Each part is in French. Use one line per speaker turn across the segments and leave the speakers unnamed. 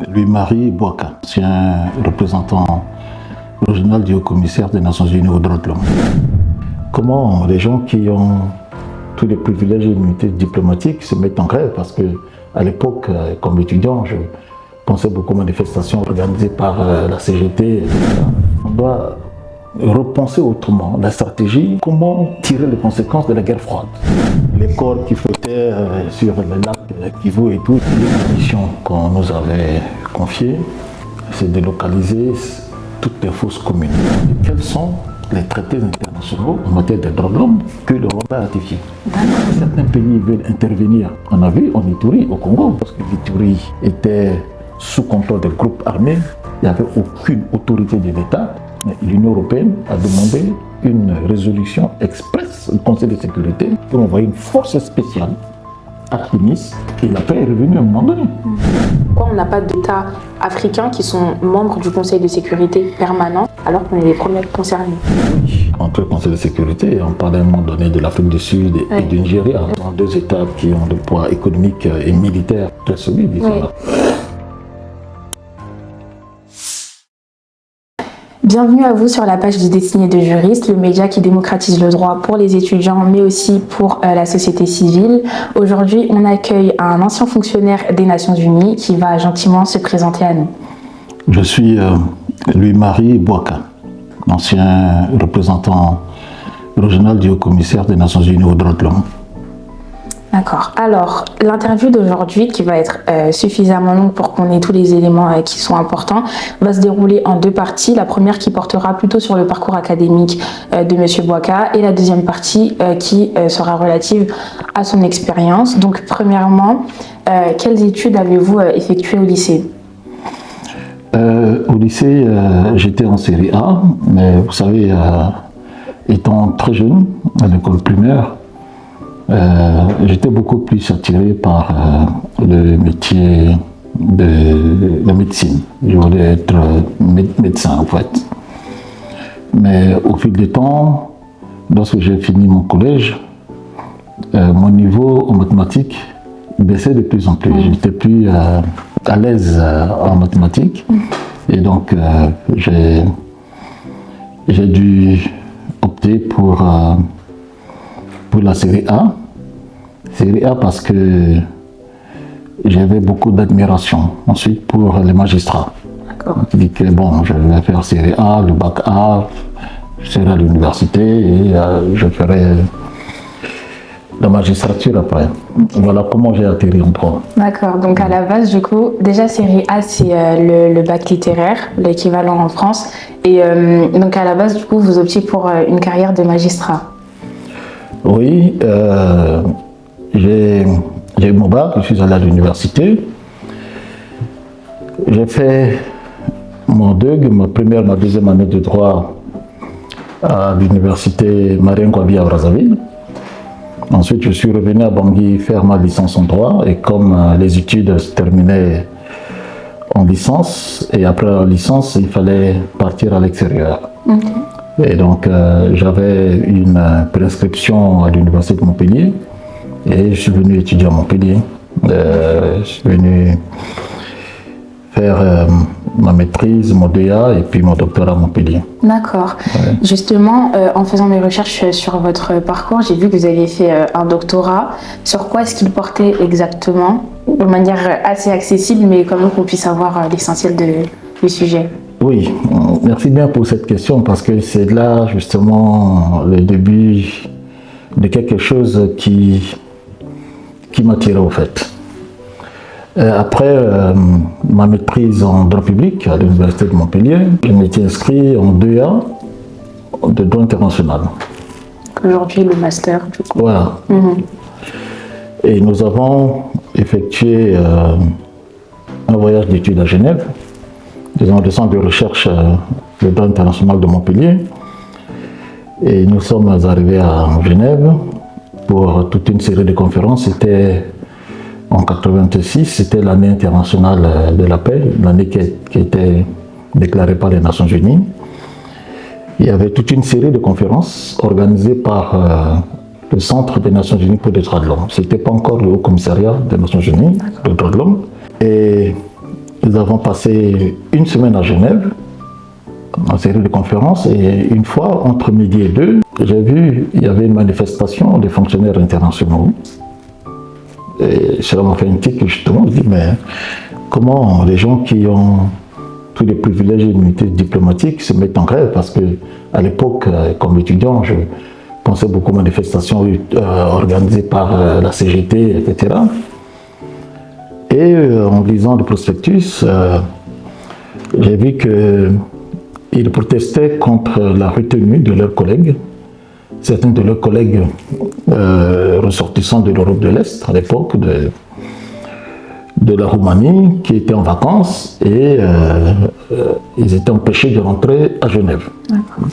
Louis-Marie Bouaka, ancien représentant régional du haut-commissaire des Nations Unies aux droits de l'homme. Comment les gens qui ont tous les privilèges et immunités diplomatiques se mettent en grève? Parce que à l'époque, comme étudiant, je pensais beaucoup aux manifestations organisées par la CGT, etc. On doit repenser autrement la stratégie, comment tirer les conséquences de la guerre froide. Les corps qui flottaient sur le lac Kivu et tout, les missions qu'on nous avait confiées, c'est de localiser toutes les fausses communes. Et quels sont les traités internationaux en matière de droits de l'homme que le Rwanda a ratifiés? Certains pays veulent intervenir. On a vu en Ituri, au Congo, parce que l'Ituri était sous contrôle des groupes armés, il n'y avait aucune autorité de l'État. L'Union européenne a demandé une résolution expresse au Conseil de sécurité pour envoyer une force spéciale à Tunis et la paix est revenue à un moment donné.
Pourquoi on n'a pas d'États africains qui sont membres du Conseil de sécurité permanent alors qu'on est les premiers concernés?
Oui, entre le Conseil de sécurité, on parle à un moment donné de l'Afrique du Sud et du Nigeria. Ce sont deux États qui ont des poids économiques et militaires très solides.
Bienvenue à vous sur la page du Destiné de Juriste, le média qui démocratise le droit pour les étudiants, mais aussi pour la société civile. Aujourd'hui, on accueille un ancien fonctionnaire des Nations Unies qui va gentiment se présenter à nous.
Je suis Louis-Marie Bouaka, ancien représentant régional du haut-commissaire des Nations Unies aux droits de l'homme.
D'accord. Alors, l'interview d'aujourd'hui, qui va être suffisamment longue pour qu'on ait tous les éléments qui sont importants, va se dérouler en deux parties. La première qui portera plutôt sur le parcours académique de M. Bouaka et la deuxième partie qui sera relative à son expérience. Donc, premièrement, quelles études avez-vous effectuées au lycée?
Au lycée, j'étais en série A, mais vous savez, étant très jeune, à l'école primaire, j'étais beaucoup plus attiré par le métier de la médecine. Je voulais être médecin en fait. Mais au fil du temps, lorsque j'ai fini mon collège, mon niveau en mathématiques baissait de plus en plus. J'étais plus à l'aise en mathématiques. Et donc, j'ai dû opter pour la série A. Série A parce que j'avais beaucoup d'admiration ensuite pour les magistrats.
D'accord.
Je dis que bon, je vais faire série A, le bac A, je serai à l'université et je ferai la magistrature après. Voilà comment j'ai atterri en droit.
D'accord, donc à la base, du coup, déjà série A, c'est le bac littéraire, l'équivalent en France. Et donc à la base, du coup, vous optiez pour une carrière de magistrat.
Oui, j'ai eu mon bac, je suis allé à l'université. J'ai fait mon DEUG, ma deuxième année de droit à l'université Marien Ngouabi à Brazzaville. Ensuite, je suis revenu à Bangui faire ma licence en droit et comme les études se terminaient en licence et après la licence, il fallait partir à l'extérieur. Et donc, j'avais une prescription à l'université de Montpellier et je suis venu étudier à Montpellier. Je suis venu faire ma maîtrise, mon DEA et puis mon doctorat à Montpellier.
D'accord. Ouais. Justement, en faisant mes recherches sur votre parcours, j'ai vu que vous aviez fait un doctorat. Sur quoi est-ce qu'il portait exactement? De manière assez accessible, mais quand même qu'on puisse avoir l'essentiel du sujet.
Oui, merci bien pour cette question parce que c'est là justement le début de quelque chose qui m'attirait au fait. Après ma maîtrise en droit public à l'université de Montpellier, je m'étais inscrit en DEA de droit international.
Aujourd'hui le master du coup.
Voilà. Et nous avons effectué un voyage d'études à Genève, dans le centre de recherche de droit international de Montpellier. Et nous sommes arrivés à Genève pour toute une série de conférences. C'était en 86, c'était l'année internationale de la paix, l'année qui était déclarée par les Nations Unies. Il y avait toute une série de conférences organisées par le Centre des Nations Unies pour les droits de l'homme. Ce n'était pas encore le Haut Commissariat des Nations Unies pour les droits de l'homme. Et nous avons passé une semaine à Genève, en série de conférences, et une fois, entre midi et deux, j'ai vu, il y avait une manifestation des fonctionnaires internationaux. Et cela m'a fait un tic, justement, je dis, mais comment les gens qui ont tous les privilèges et immunités diplomatiques se mettent en grève? Parce que à l'époque, comme étudiant, je pensais beaucoup aux manifestations organisées par la CGT, etc. Et en lisant le prospectus, j'ai vu qu'ils protestaient contre la retenue de leurs collègues, certains de leurs collègues ressortissants de l'Europe de l'Est à l'époque, de la Roumanie, qui étaient en vacances et ils étaient empêchés de rentrer à Genève,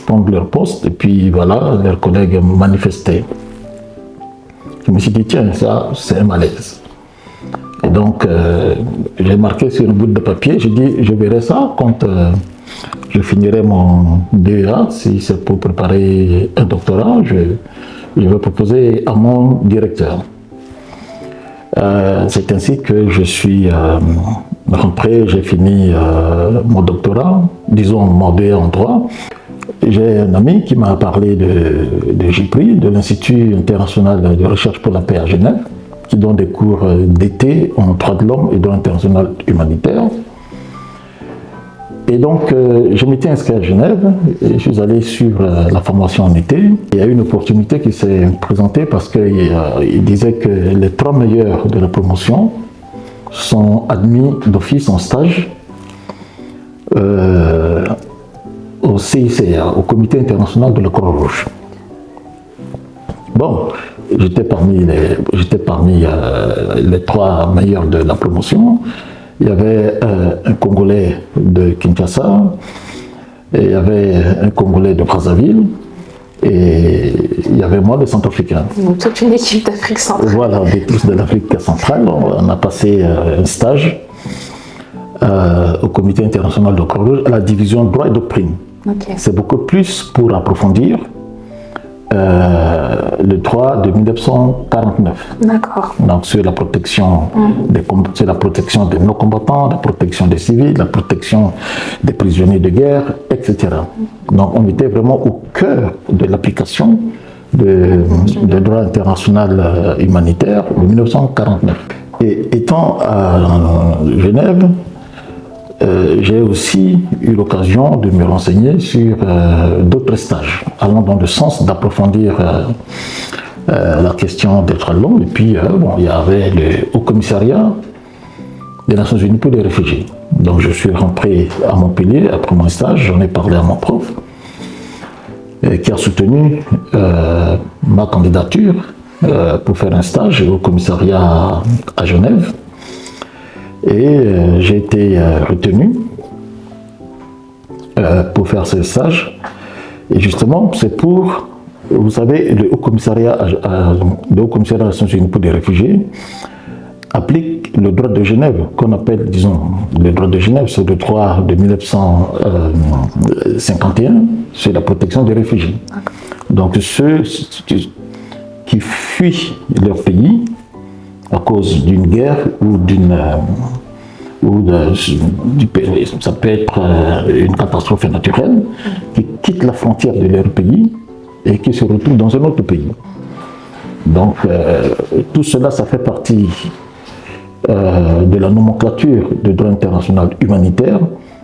prendre leur poste, et puis voilà, leurs collègues manifestaient. Je me suis dit, tiens, ça, c'est un malaise. Et donc, j'ai marqué sur une bout de papier, j'ai dit, je verrai ça quand je finirai mon DEA, si c'est pour préparer un doctorat, je vais proposer à mon directeur. C'est ainsi que je suis rentré, j'ai fini mon doctorat, disons mon DEA en droit. J'ai un ami qui m'a parlé de JIPRI, de l'Institut international de recherche pour la paix à Genève, qui donne des cours d'été en droit de l'homme et droit international humanitaire. Et donc, je m'étais inscrit à Genève et je suis allé suivre la formation en été. Il y a eu une opportunité qui s'est présentée parce qu'il disait que les 3 meilleurs de la promotion sont admis d'office en stage au CICR, au Comité international de la Croix-Rouge. Bon, j'étais parmi les 3 meilleurs de la promotion. Il y avait un Congolais de Kinshasa, et il y avait un Congolais de Brazzaville, et il y avait moi, le Centrafricain.
Donc toute une équipe d'Afrique centrale.
Voilà, tous de l'Afrique centrale. On a passé un stage au Comité international de Croix-Rouge, à la division droit et doctrine.
Okay.
C'est beaucoup plus pour approfondir le droit de 1949.
D'accord.
Donc sur la protection sur la protection des non-combattants, la protection des civils, la protection des prisonniers de guerre, etc. Donc on était vraiment au cœur de l'application du droit international humanitaire de 1949. Et étant à Genève, j'ai aussi eu l'occasion de me renseigner sur d'autres stages, allant dans le sens d'approfondir la question des droits de l'homme. Et puis, il y avait le Haut Commissariat des Nations Unies pour les réfugiés. Donc, je suis rentré à Montpellier après mon stage, j'en ai parlé à mon prof, qui a soutenu ma candidature pour faire un stage au commissariat à Genève. Et j'ai été retenu pour faire ce stage. Et justement, c'est pour, vous savez, le Haut Commissariat des Nations Unies pour les réfugiés applique le droit de Genève, qu'on appelle, disons, le droit de Genève, c'est le droit de 1951, c'est la protection des réfugiés. Donc ceux qui fuient leur pays à cause d'une guerre ou ça peut être une catastrophe naturelle, qui quittent la frontière de leur pays et qui se retrouvent dans un autre pays. Donc tout cela, ça fait partie de la nomenclature du droit international humanitaire,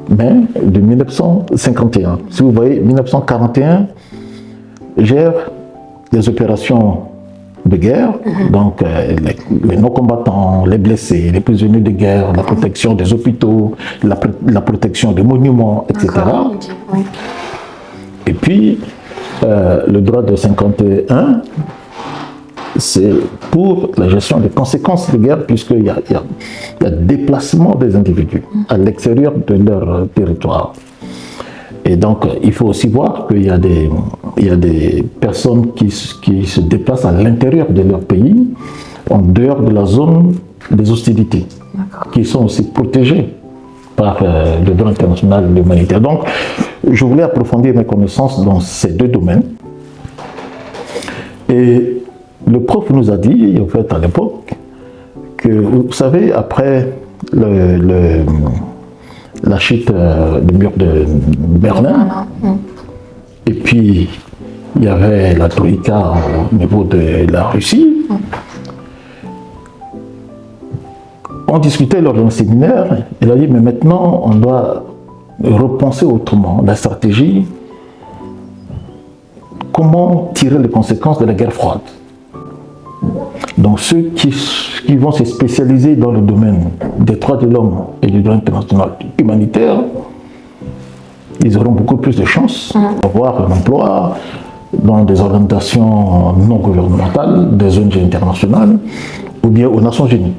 mais de 1951. Si vous voyez, 1941 gère les opérations de guerre, donc les non-combattants, les blessés, les prisonniers de guerre, la protection des hôpitaux, la protection des monuments, etc.
Okay. Oui.
Et puis, le droit de 51, c'est pour la gestion des conséquences de guerre, puisqu'il y a déplacement des individus à l'extérieur de leur territoire. Et donc, il faut aussi voir qu'il y a des personnes qui se déplacent à l'intérieur de leur pays, en dehors de la zone des hostilités, qui sont aussi protégées par le droit international humanitaire. Donc, je voulais approfondir mes connaissances dans ces 2 domaines. Et le prof nous a dit, en fait, à l'époque, que, vous savez, après la chute du mur de Berlin. Et puis, il y avait la troïka au niveau de la Russie. On discutait lors d'un séminaire, il a dit, mais maintenant, on doit repenser autrement la stratégie. Comment tirer les conséquences de la guerre froide? Donc ceux qui vont se spécialiser dans le domaine des droits de l'homme et du droit international humanitaire, ils auront beaucoup plus de chances d'avoir un emploi dans des organisations non gouvernementales, des ONG internationales ou bien aux Nations Unies.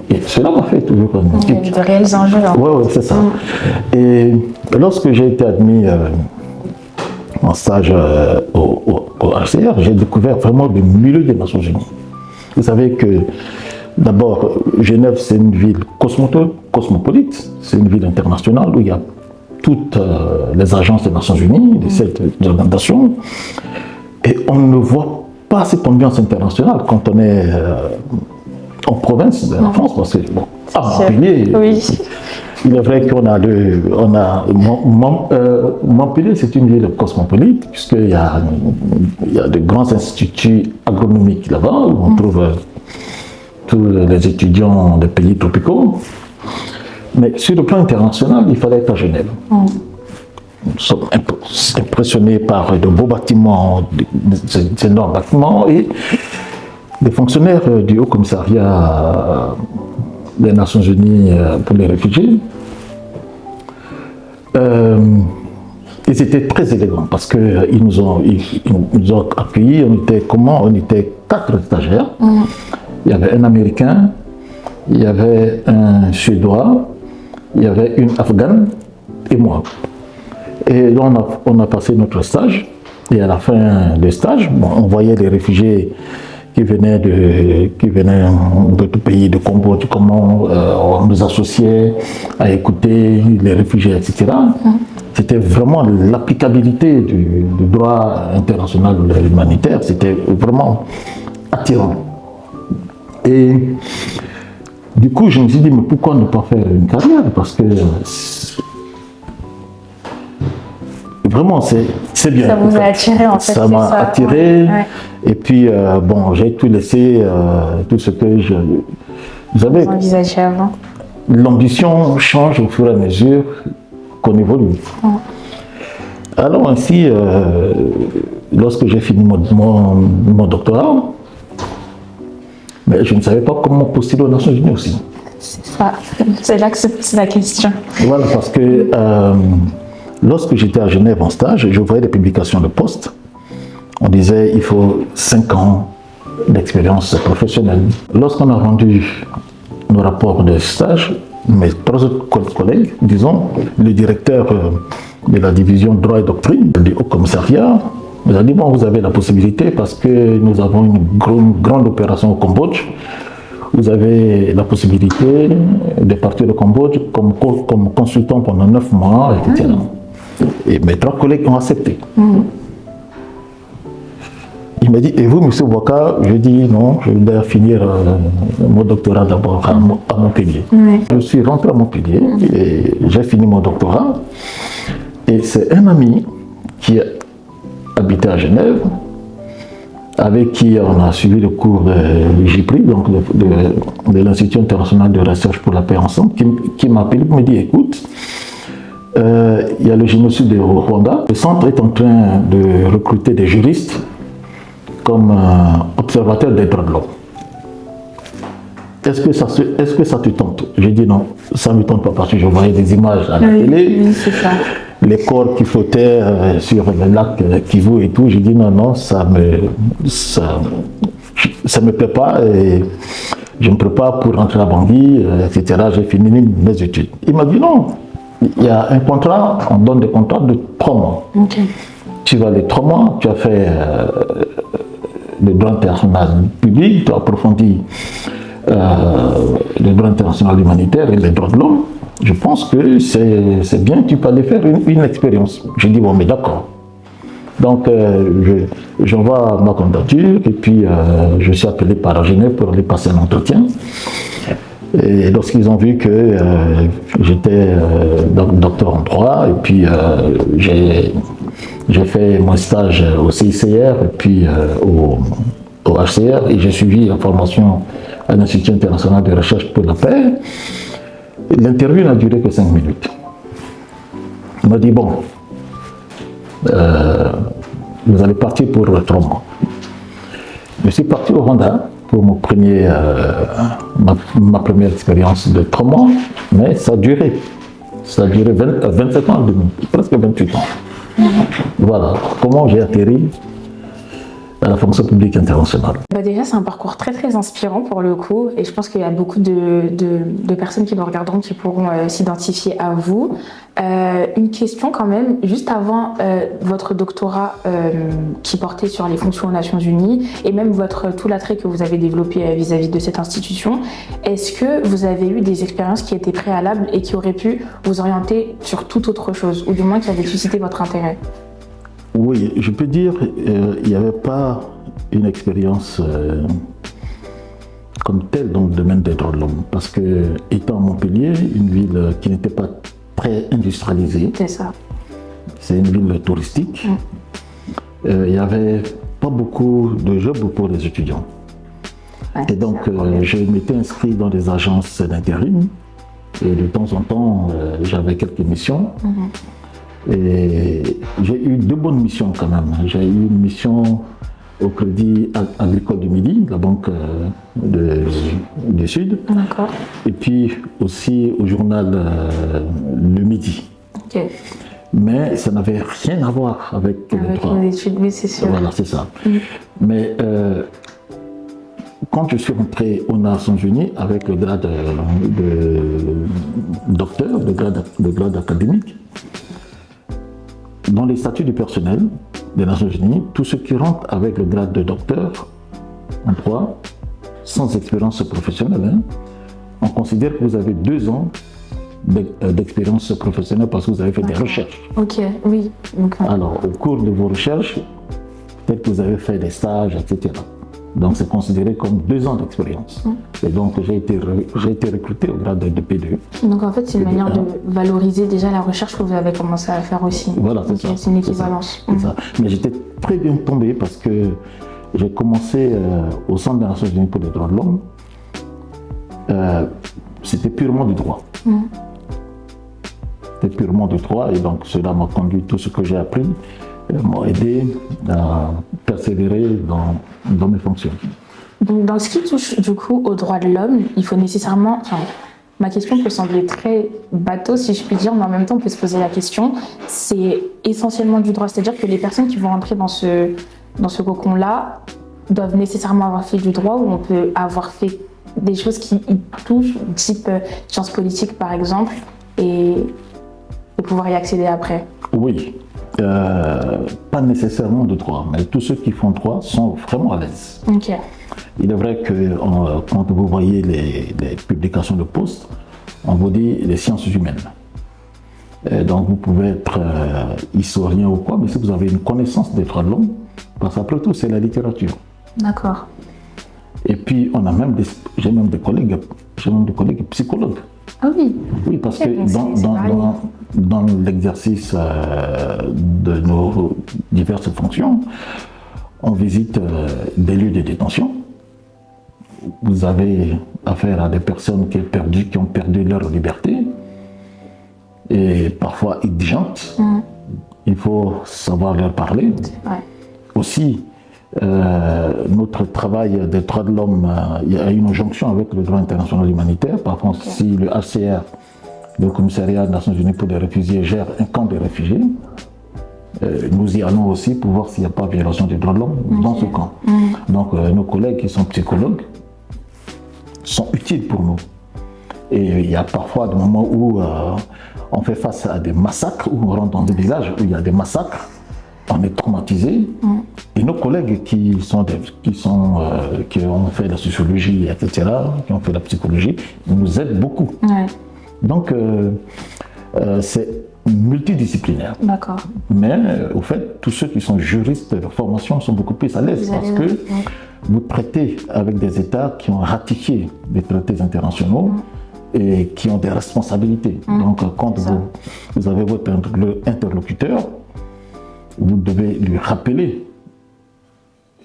Et cela m'a fait toujours
il y a de réels enjeux.
Oui, c'est ça. Et lorsque j'ai été admis en stage au HCR, j'ai découvert vraiment le milieu des Nations Unies. Vous savez que d'abord, Genève, c'est une ville cosmopolite, c'est une ville internationale où il y a toutes les agences des Nations Unies, les 7 organisations, et on ne voit pas cette ambiance internationale quand on est en province de la France, parce que bon, à Montpellier, il est vrai qu'on a Montpellier, c'est une ville cosmopolite, puisqu'il y a de grands instituts agronomiques là-bas, où on trouve tous les étudiants des pays tropicaux. Mais sur le plan international, il fallait être à Genève. Nous sommes impressionnés par de beaux bâtiments, des énormes bâtiments, et les fonctionnaires du Haut Commissariat des Nations Unies pour les réfugiés, ils étaient très élégants parce qu'ils nous ont accueillis. On était 4 stagiaires. Il y avait un Américain, il y avait un Suédois, il y avait une Afghane et moi. Et là, on a passé notre stage. Et à la fin du stage, bon, on voyait les réfugiés qui venaient de tout pays, de Cambodge, comment on nous associait à écouter les réfugiés, etc. C'était vraiment l'applicabilité du droit international humanitaire, c'était vraiment attirant. Et du coup, je me suis dit, mais pourquoi ne pas faire une carrière? Parce que vraiment, c'est bien.
Ça vous a attiré, en fait.
Ça m'a attiré. Ouais. Et puis, bon, j'ai tout laissé, tout ce que vous savez,
vous envisagez avant.
L'ambition change au fur et à mesure qu'on évolue. Alors ainsi, lorsque j'ai fini mon doctorat, mais je ne savais pas comment postuler aux Nations Unies aussi.
C'est ça, c'est là que c'est la question.
Voilà, parce que lorsque j'étais à Genève en stage, je voyais des publications de postes. On disait il faut 5 ans d'expérience professionnelle. Lorsqu'on a rendu nos rapports de stage, mes 3 autres collègues, disons, le directeur de la division droit et doctrine du Haut Commissariat, nous a dit bon, vous avez la possibilité parce que nous avons une grande opération au Cambodge. Vous avez la possibilité de partir au Cambodge comme consultant pendant 9 mois, etc. Et mes 3 collègues ont accepté. Il m'a dit, et vous, M. Ouaka? Je dis non, je vais finir mon doctorat d'abord à Montpellier. Je suis rentré à Montpellier et j'ai fini mon doctorat. Et c'est un ami qui habitait à Genève, avec qui on a suivi le cours de JPRI, donc de l'Institut international de recherche pour la paix ensemble, qui m'a appelé pour me dire, écoute, il y a le génocide au Rwanda. Le centre est en train de recruter des juristes comme observateur des droits de l'homme. Est-ce que ça te tente? J'ai dit non, ça ne me tente pas parce que je voyais des images à la télé, les corps qui flottaient sur le lac Kivu et tout. J'ai dit non, ça me plaît pas et je me prépare pour rentrer à Bangui, etc. J'ai fini mes études. Il m'a dit non, il y a un contrat, on donne des contrats de 3 mois. Tu vas les 3 mois, tu as fait le droit international public, tu as approfondi le droit international humanitaire et les droits de l'homme. Je pense que c'est bien, tu peux aller faire une expérience. J'ai dit bon, mais d'accord. Donc j'envoie ma candidature et puis je suis appelé par Genève pour aller passer un entretien. Et lorsqu'ils ont vu que j'étais docteur en droit, et puis j'ai fait mon stage au CICR et puis au HCR, et j'ai suivi la formation à l'Institut international de recherche pour la paix. L'interview n'a duré que 5 minutes. Il m'a dit, bon, vous allez partir pour 3 mois. Je suis parti au Rwanda pour ma première expérience de 3 mois, mais ça a duré. Ça a duré 27 ans et demi, presque 28 ans. Voilà comment j'ai atterri à la fonction publique internationale.
Déjà, c'est un parcours très très inspirant pour le coup, et je pense qu'il y a beaucoup de personnes qui nous regarderont qui pourront s'identifier à vous. Une question quand même, juste avant votre doctorat qui portait sur les fonctions aux Nations Unies, et même tout l'attrait que vous avez développé vis-à-vis de cette institution, est-ce que vous avez eu des expériences qui étaient préalables et qui auraient pu vous orienter sur toute autre chose, ou du moins qui avaient suscité votre intérêt?
Oui, je peux dire qu'il n'y avait pas une expérience comme telle dans le domaine des droits de l'homme. Parce que, étant à Montpellier, une ville qui n'était pas très industrialisée,
c'est ça.
C'est une ville touristique, il n'y avait pas beaucoup de jobs pour les étudiants. Ouais, et donc, je m'étais inscrit dans des agences d'intérim, et de temps en temps, j'avais quelques missions. Et j'ai eu 2 bonnes missions quand même. J'ai eu une mission au Crédit Agricole du Midi, la banque du Sud.
D'accord.
Et puis aussi au journal Le Midi.
Ok.
Mais ça n'avait rien à voir avec le droit.
Les études, oui, c'est sûr.
Voilà, c'est ça. Mais quand je suis rentré aux Nations Unies avec le grade de docteur, le grade académique, dans les statuts du personnel des Nations Unies, tous ceux qui rentrent avec le grade de docteur en droit, sans expérience professionnelle, on considère que vous avez 2 ans d'expérience professionnelle parce que vous avez fait des recherches.
Ok, oui. Okay.
Alors, au cours de vos recherches, peut-être que vous avez fait des stages, etc. Donc, c'est considéré comme 2 ans d'expérience. Et donc, j'ai été recruté au grade de P2.
Donc, en fait, c'est une manière de valoriser déjà la recherche que vous avez commencé à faire aussi.
Voilà, c'est ça.
C'est une équivalence.
C'est ça. Mais j'étais très bien tombé parce que j'ai commencé au Centre des Nations Unies pour les droits de l'homme. C'était purement du droit. C'était purement du droit, et donc cela m'a conduit, tout ce que j'ai appris m'a aidé à persévérer dans mes fonctions.
Donc, dans ce qui touche du coup aux droits de l'homme, il faut nécessairement... Ma question peut sembler très bateau, si je puis dire, mais en même temps, on peut se poser la question. C'est essentiellement du droit, c'est-à-dire que les personnes qui vont rentrer dans ce cocon-là doivent nécessairement avoir fait du droit, ou on peut avoir fait des choses qui y touchent, type sciences politiques par exemple, et pouvoir y accéder après.
Oui, pas nécessairement de droit, mais tous ceux qui font droit sont vraiment à l'aise.
Ok.
Il est vrai que quand vous voyez les publications de poste, on vous dit les sciences humaines. Et donc vous pouvez être historien ou quoi, mais si vous avez une connaissance des droits de l'homme, parce qu'après tout c'est la littérature.
D'accord.
Et puis on a même j'ai même des collègues psychologues.
Ah oui.
Oui, parce que dans l'exercice de nos diverses fonctions, on visite des lieux de détention. Vous avez affaire à des personnes qui ont perdu leur liberté, et parfois exigeantes. Il faut savoir leur parler.
Ouais.
Aussi, notre travail des droits de l'homme, il y a une jonction avec le droit international humanitaire. Par contre, si le HCR, le commissariat des Nations Unies pour les réfugiés, gère un camp de réfugiés, nous y allons aussi pour voir s'il n'y a pas de violation des droits de l'homme dans ce camp. Donc nos collègues qui sont psychologues sont utiles pour nous. Et il y a parfois des moments où on fait face à des massacres, où on rentre dans des villages où il y a des massacres, on est traumatisé. Et nos collègues qui ont fait de la sociologie, etc., qui ont fait de la psychologie, nous aident beaucoup.
Ouais.
Donc c'est multidisciplinaire.
D'accord.
Mais au fait, tous ceux qui sont juristes de formation sont beaucoup plus à l'aise parce que vous traitez avec des États qui ont ratifié des traités internationaux et qui ont des responsabilités. Donc, quand vous avez votre interlocuteur, vous devez lui rappeler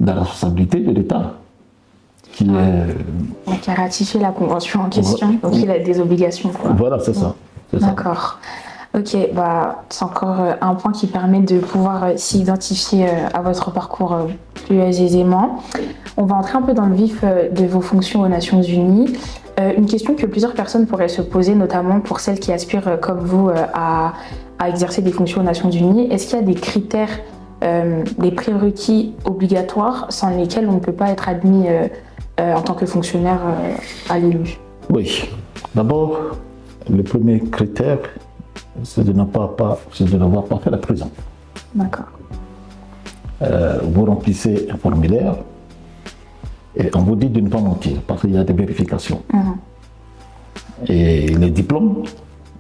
la responsabilité de l'État qui est...
Donc, il a ratifié la convention en question, donc il a des obligations, quoi.
Voilà, c'est ça.
D'accord. Ok, bah, c'est encore un point qui permet de pouvoir s'identifier à votre parcours plus aisément. On va entrer un peu dans le vif de vos fonctions aux Nations Unies. Une question que plusieurs personnes pourraient se poser, notamment pour celles qui aspirent, comme vous, à exercer des fonctions aux Nations Unies. Est-ce qu'il y a des critères, des prérequis obligatoires sans lesquels on ne peut pas être admis en tant que fonctionnaire à l'élu?
Oui. D'abord, le premier critère, c'est de n'avoir pas fait la prison.
D'accord.
Vous remplissez un formulaire et on vous dit de ne pas mentir parce qu'il y a des vérifications. Et les diplômes,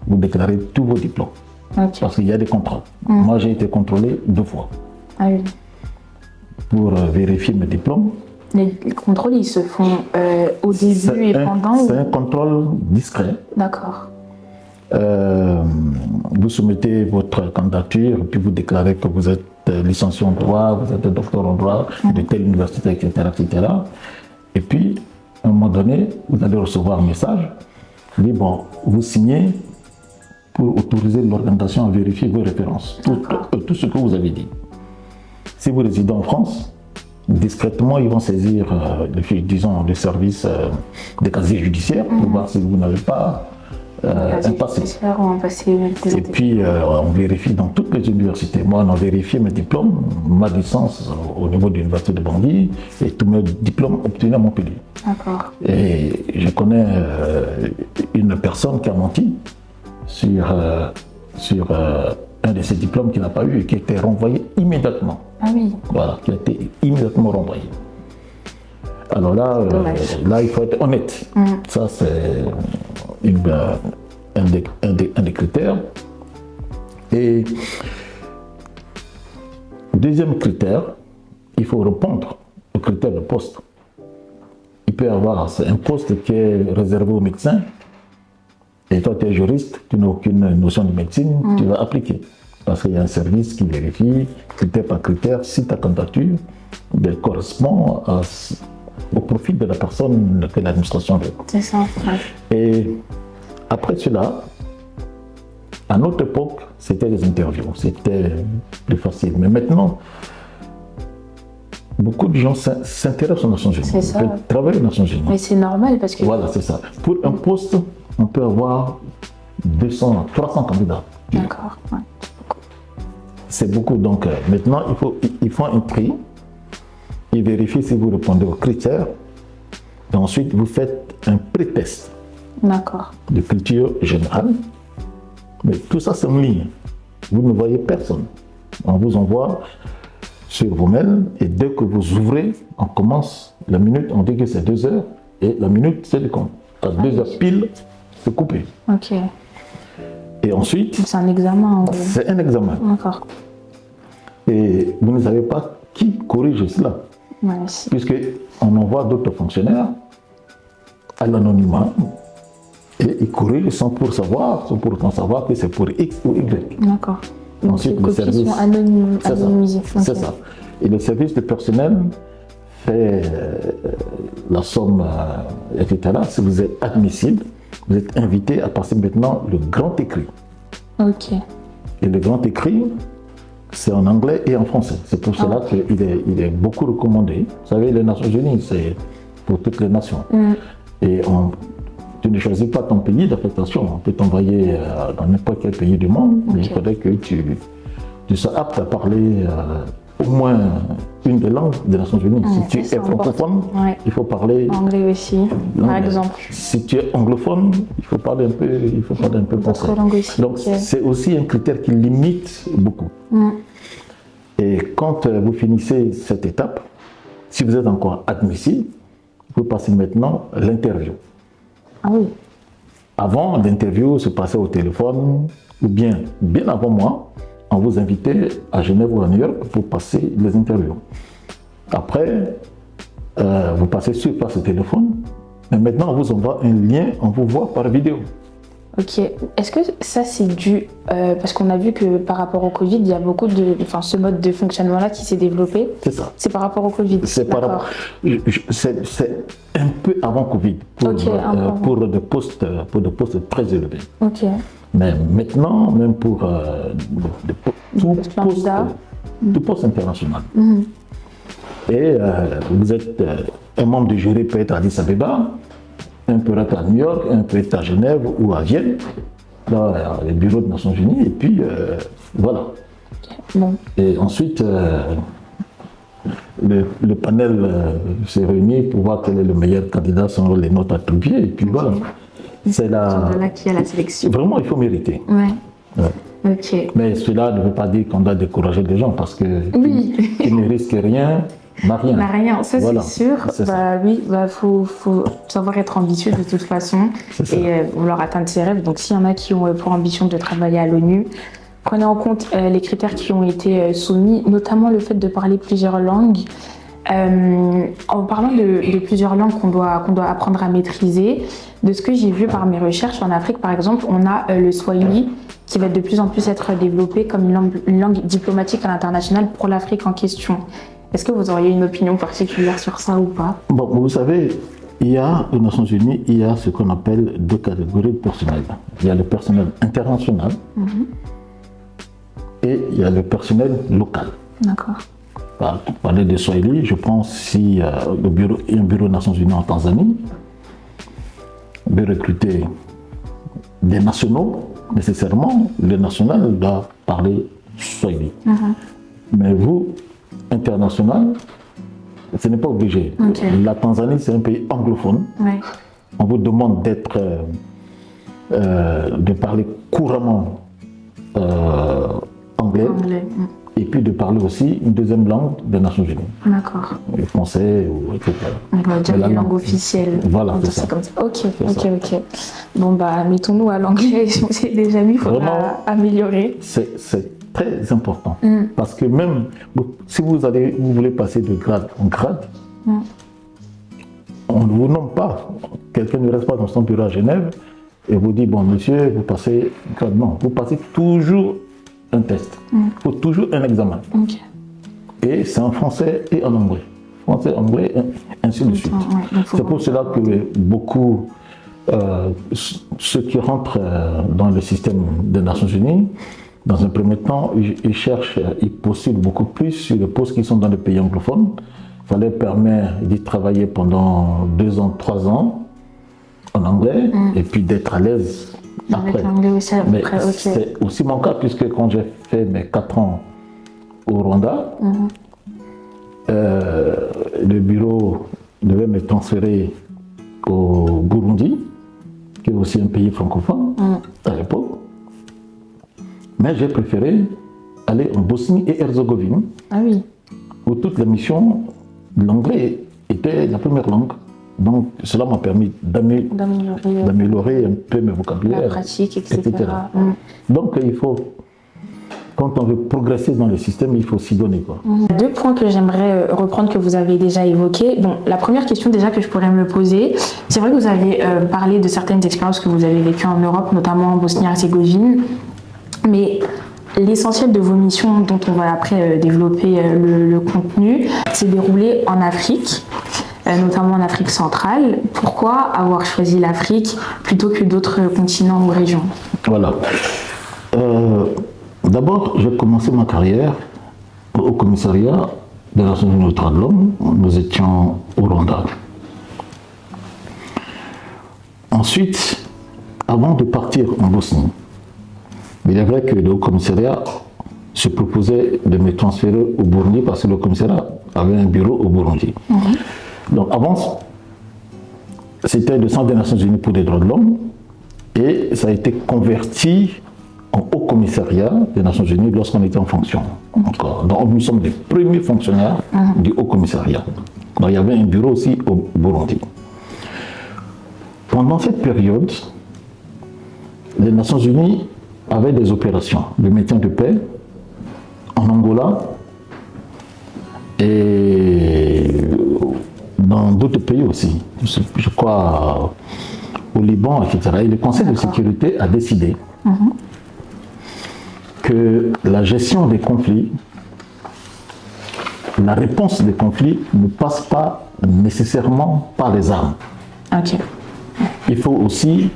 vous déclarez tous vos diplômes parce qu'il y a des contrôles. Moi, j'ai été contrôlé 2 fois pour vérifier mes diplômes.
Les contrôles, ils se font au début et pendant?
C'est un contrôle discret.
D'accord.
Vous soumettez votre candidature, puis vous déclarez que vous êtes licencié en droit, vous êtes docteur en droit de telle université, etc., etc. Et puis, à un moment donné, vous allez recevoir un message qui dit, bon, vous signez pour autoriser l'organisation à vérifier vos références, tout ce que vous avez dit. Si vous résidez en France, discrètement, ils vont saisir, disons, le service des casiers judiciaires pour voir si vous n'avez pas un passé. Et puis, on vérifie dans toutes les universités. Moi, on a vérifié mes diplômes, ma licence au niveau de l'université de Bangui et tous mes diplômes obtenus à Montpellier.
D'accord.
Et je connais une personne qui a menti sur un de ses diplômes qu'il n'a pas eu et qui a été renvoyé immédiatement.
Ah oui.
Voilà, qui a été immédiatement renvoyé. Alors là, il faut être honnête. Ça, c'est un des critères. Et deuxième critère, il faut répondre au critère de poste. Il peut y avoir un poste qui est réservé aux médecins. Et toi, tu es juriste, tu n'as aucune notion de médecine, tu vas appliquer. Parce qu'il y a un service qui vérifie, critère par critère, si ta candidature correspond au profil de la personne que l'administration veut.
C'est ça. Ouais.
Et après cela, à notre époque, c'était des interviews, c'était plus facile. Mais maintenant, beaucoup de gens s'intéressent aux Nations Unies.
C'est ça.
Ils travaillent aux Nations Unies.
Mais c'est normal parce que...
Voilà, c'est ça. Pour un poste, on peut avoir 200, 300 candidats.
D'accord. Ouais.
C'est beaucoup. Donc maintenant, ils font un prix. Ils vérifient si vous répondez aux critères. Et ensuite, vous faites un pré-test.
D'accord.
De culture générale. Mais tout ça, c'est en ligne. Vous ne voyez personne. On vous envoie sur vos mails et dès que vous ouvrez, on commence la minute, on dit que c'est 2 heures et la minute, c'est le compte. À 2 heures pile, c'est coupé.
Ok.
Et ensuite...
C'est un examen en gros.
C'est un examen.
D'accord.
Et vous ne savez pas qui corrige cela.
Ouais,
puisqu'on envoie d'autres fonctionnaires à l'anonymat et ils corrigent sans pour autant savoir que c'est pour X ou Y.
D'accord. Donc
ensuite,
les copies sont anonymisées.
C'est ça. Et le service de personnel fait la somme, etc. Si vous êtes admissible, vous êtes invité à passer maintenant le grand écrit.
Ok.
Et le grand écrit, c'est en anglais et en français. C'est pour cela qu'il est beaucoup recommandé. Vous savez, les Nations Unies, c'est pour toutes les nations. Et tu ne choisis pas ton pays d'affectation. On peut t'envoyer dans n'importe quel pays du monde. Okay. Mais il faudrait que tu sois apte à parler au moins une des langues des Nations Unies. Si tu es francophone, il faut parler
anglais aussi, par exemple.
Si tu es anglophone, il faut parler un peu français. Donc c'est aussi un critère qui limite beaucoup. Et quand vous finissez cette étape, si vous êtes encore admissible, vous passez maintenant l'interview.
Ah oui.
Avant, l'interview se passait au téléphone, ou bien avant moi, on vous invitait à Genève ou à New York pour passer les interviews. Après, vous passez sur place au téléphone, mais maintenant on vous envoie un lien, on vous voit par vidéo.
Ok. Est-ce que ça c'est dû parce qu'on a vu que par rapport au Covid, il y a beaucoup de, enfin, ce mode de fonctionnement-là qui s'est développé.
C'est ça.
C'est par rapport au Covid.
C'est par rapport. C'est un peu avant Covid pour des postes très élevés.
Ok.
Mais maintenant, même pour tout poste international. Et vous êtes un membre du jury peut être à Addis Abeba, un peut être à New York, un peut être à Genève ou à Vienne, dans les bureaux des Nations Unies, et puis voilà.
Bon.
Et ensuite, le panel s'est réuni pour voir quel est le meilleur candidat selon les notes attribuées, et puis voilà. C'est là
qu'il y a la sélection.
Vraiment, il faut mériter.
Ouais. Ok.
Mais cela ne veut pas dire qu'on doit décourager les gens, parce que qui ne risque rien n'a rien.
N'a rien, ça
voilà.
c'est sûr. Oui, faut savoir être ambitieux de toute façon et vouloir atteindre ses rêves. Donc s'il y en a qui ont pour ambition de travailler à l'ONU, prenez en compte les critères qui ont été soumis, notamment le fait de parler plusieurs langues. En parlant de plusieurs langues qu'on doit apprendre à maîtriser, de ce que j'ai vu par mes recherches en Afrique, par exemple, on a le Swahili qui va de plus en plus être développé comme une langue diplomatique à l'international pour l'Afrique en question. Est-ce que vous auriez une opinion particulière sur ça ou pas?
Bon, vous savez, il y a aux Nations Unies, il y a ce qu'on appelle deux catégories de personnel. Il y a le personnel international et il y a le personnel local.
D'accord.
Pour parler de Swahili, je pense si il y a un bureau des Nations Unies en Tanzanie, veut recruter des nationaux, nécessairement, le national doit parler Swahili. Mais vous, international, ce n'est pas obligé. La Tanzanie, c'est un pays anglophone. On vous demande de parler couramment anglais. Et puis de parler aussi une deuxième langue des Nations Unies.
D'accord.
Le français, etc.
On va dire la langue officielle.
Voilà, c'est ça.
Comme ça. Ok. Bon, bah, mettons-nous à l'anglais. C'est déjà mis, il faudra améliorer.
C'est très important. Parce que même si vous voulez passer de grade en grade, on ne vous nomme pas. Quelqu'un ne reste pas dans son bureau à Genève et vous dit, bon, monsieur, vous passez grade. Non, vous passez toujours un test. Il faut toujours un examen. Et c'est en français et en anglais. Français, anglais, ainsi de suite. C'est pour cela que beaucoup, ceux qui rentrent dans le système des Nations Unies, dans un premier temps, ils postulent beaucoup plus sur les postes qui sont dans les pays anglophones. Ça leur permet d'y travailler pendant 2 ans, 3 ans en anglais et puis d'être à l'aise après. Mais c'est aussi mon cas, puisque quand j'ai fait mes 4 ans au Rwanda, le bureau devait me transférer au Burundi, qui est aussi un pays francophone à l'époque. Mais j'ai préféré aller en Bosnie et Herzégovine, où toutes les missions, l'anglais était la première langue. Donc cela m'a permis d'améliorer un peu mes vocabulaires,
la pratique, etc.
Donc il faut, quand on veut progresser dans le système, il faut s'y donner, quoi.
2 points que j'aimerais reprendre que vous avez déjà évoqués. Bon, la première question déjà que je pourrais me poser, c'est vrai que vous avez parlé de certaines expériences que vous avez vécues en Europe, notamment en Bosnie-Herzégovine, mais l'essentiel de vos missions dont on va après développer le contenu s'est déroulé en Afrique, notamment en Afrique centrale. Pourquoi avoir choisi l'Afrique plutôt que d'autres continents ou régions?
Voilà. D'abord, j'ai commencé ma carrière au commissariat des Nations Unies aux droits de l'homme. Nous étions au Rwanda. Ensuite, avant de partir en Bosnie, il est vrai que le commissariat se proposait de me transférer au Burundi parce que le commissariat avait un bureau au Burundi. Donc avant, c'était le Centre des Nations Unies pour les droits de l'homme et ça a été converti en Haut Commissariat des Nations Unies lorsqu'on était en fonction. Donc nous sommes les premiers fonctionnaires du Haut Commissariat. Donc il y avait un bureau aussi au Burundi. Pendant cette période, les Nations Unies avaient des opérations de maintien de paix en Angola et d'autres pays aussi, je crois au Liban, etc. Et le Conseil de sécurité a décidé que la gestion des conflits, la réponse des conflits ne passe pas nécessairement par les armes.
Ok.
Il faut aussi,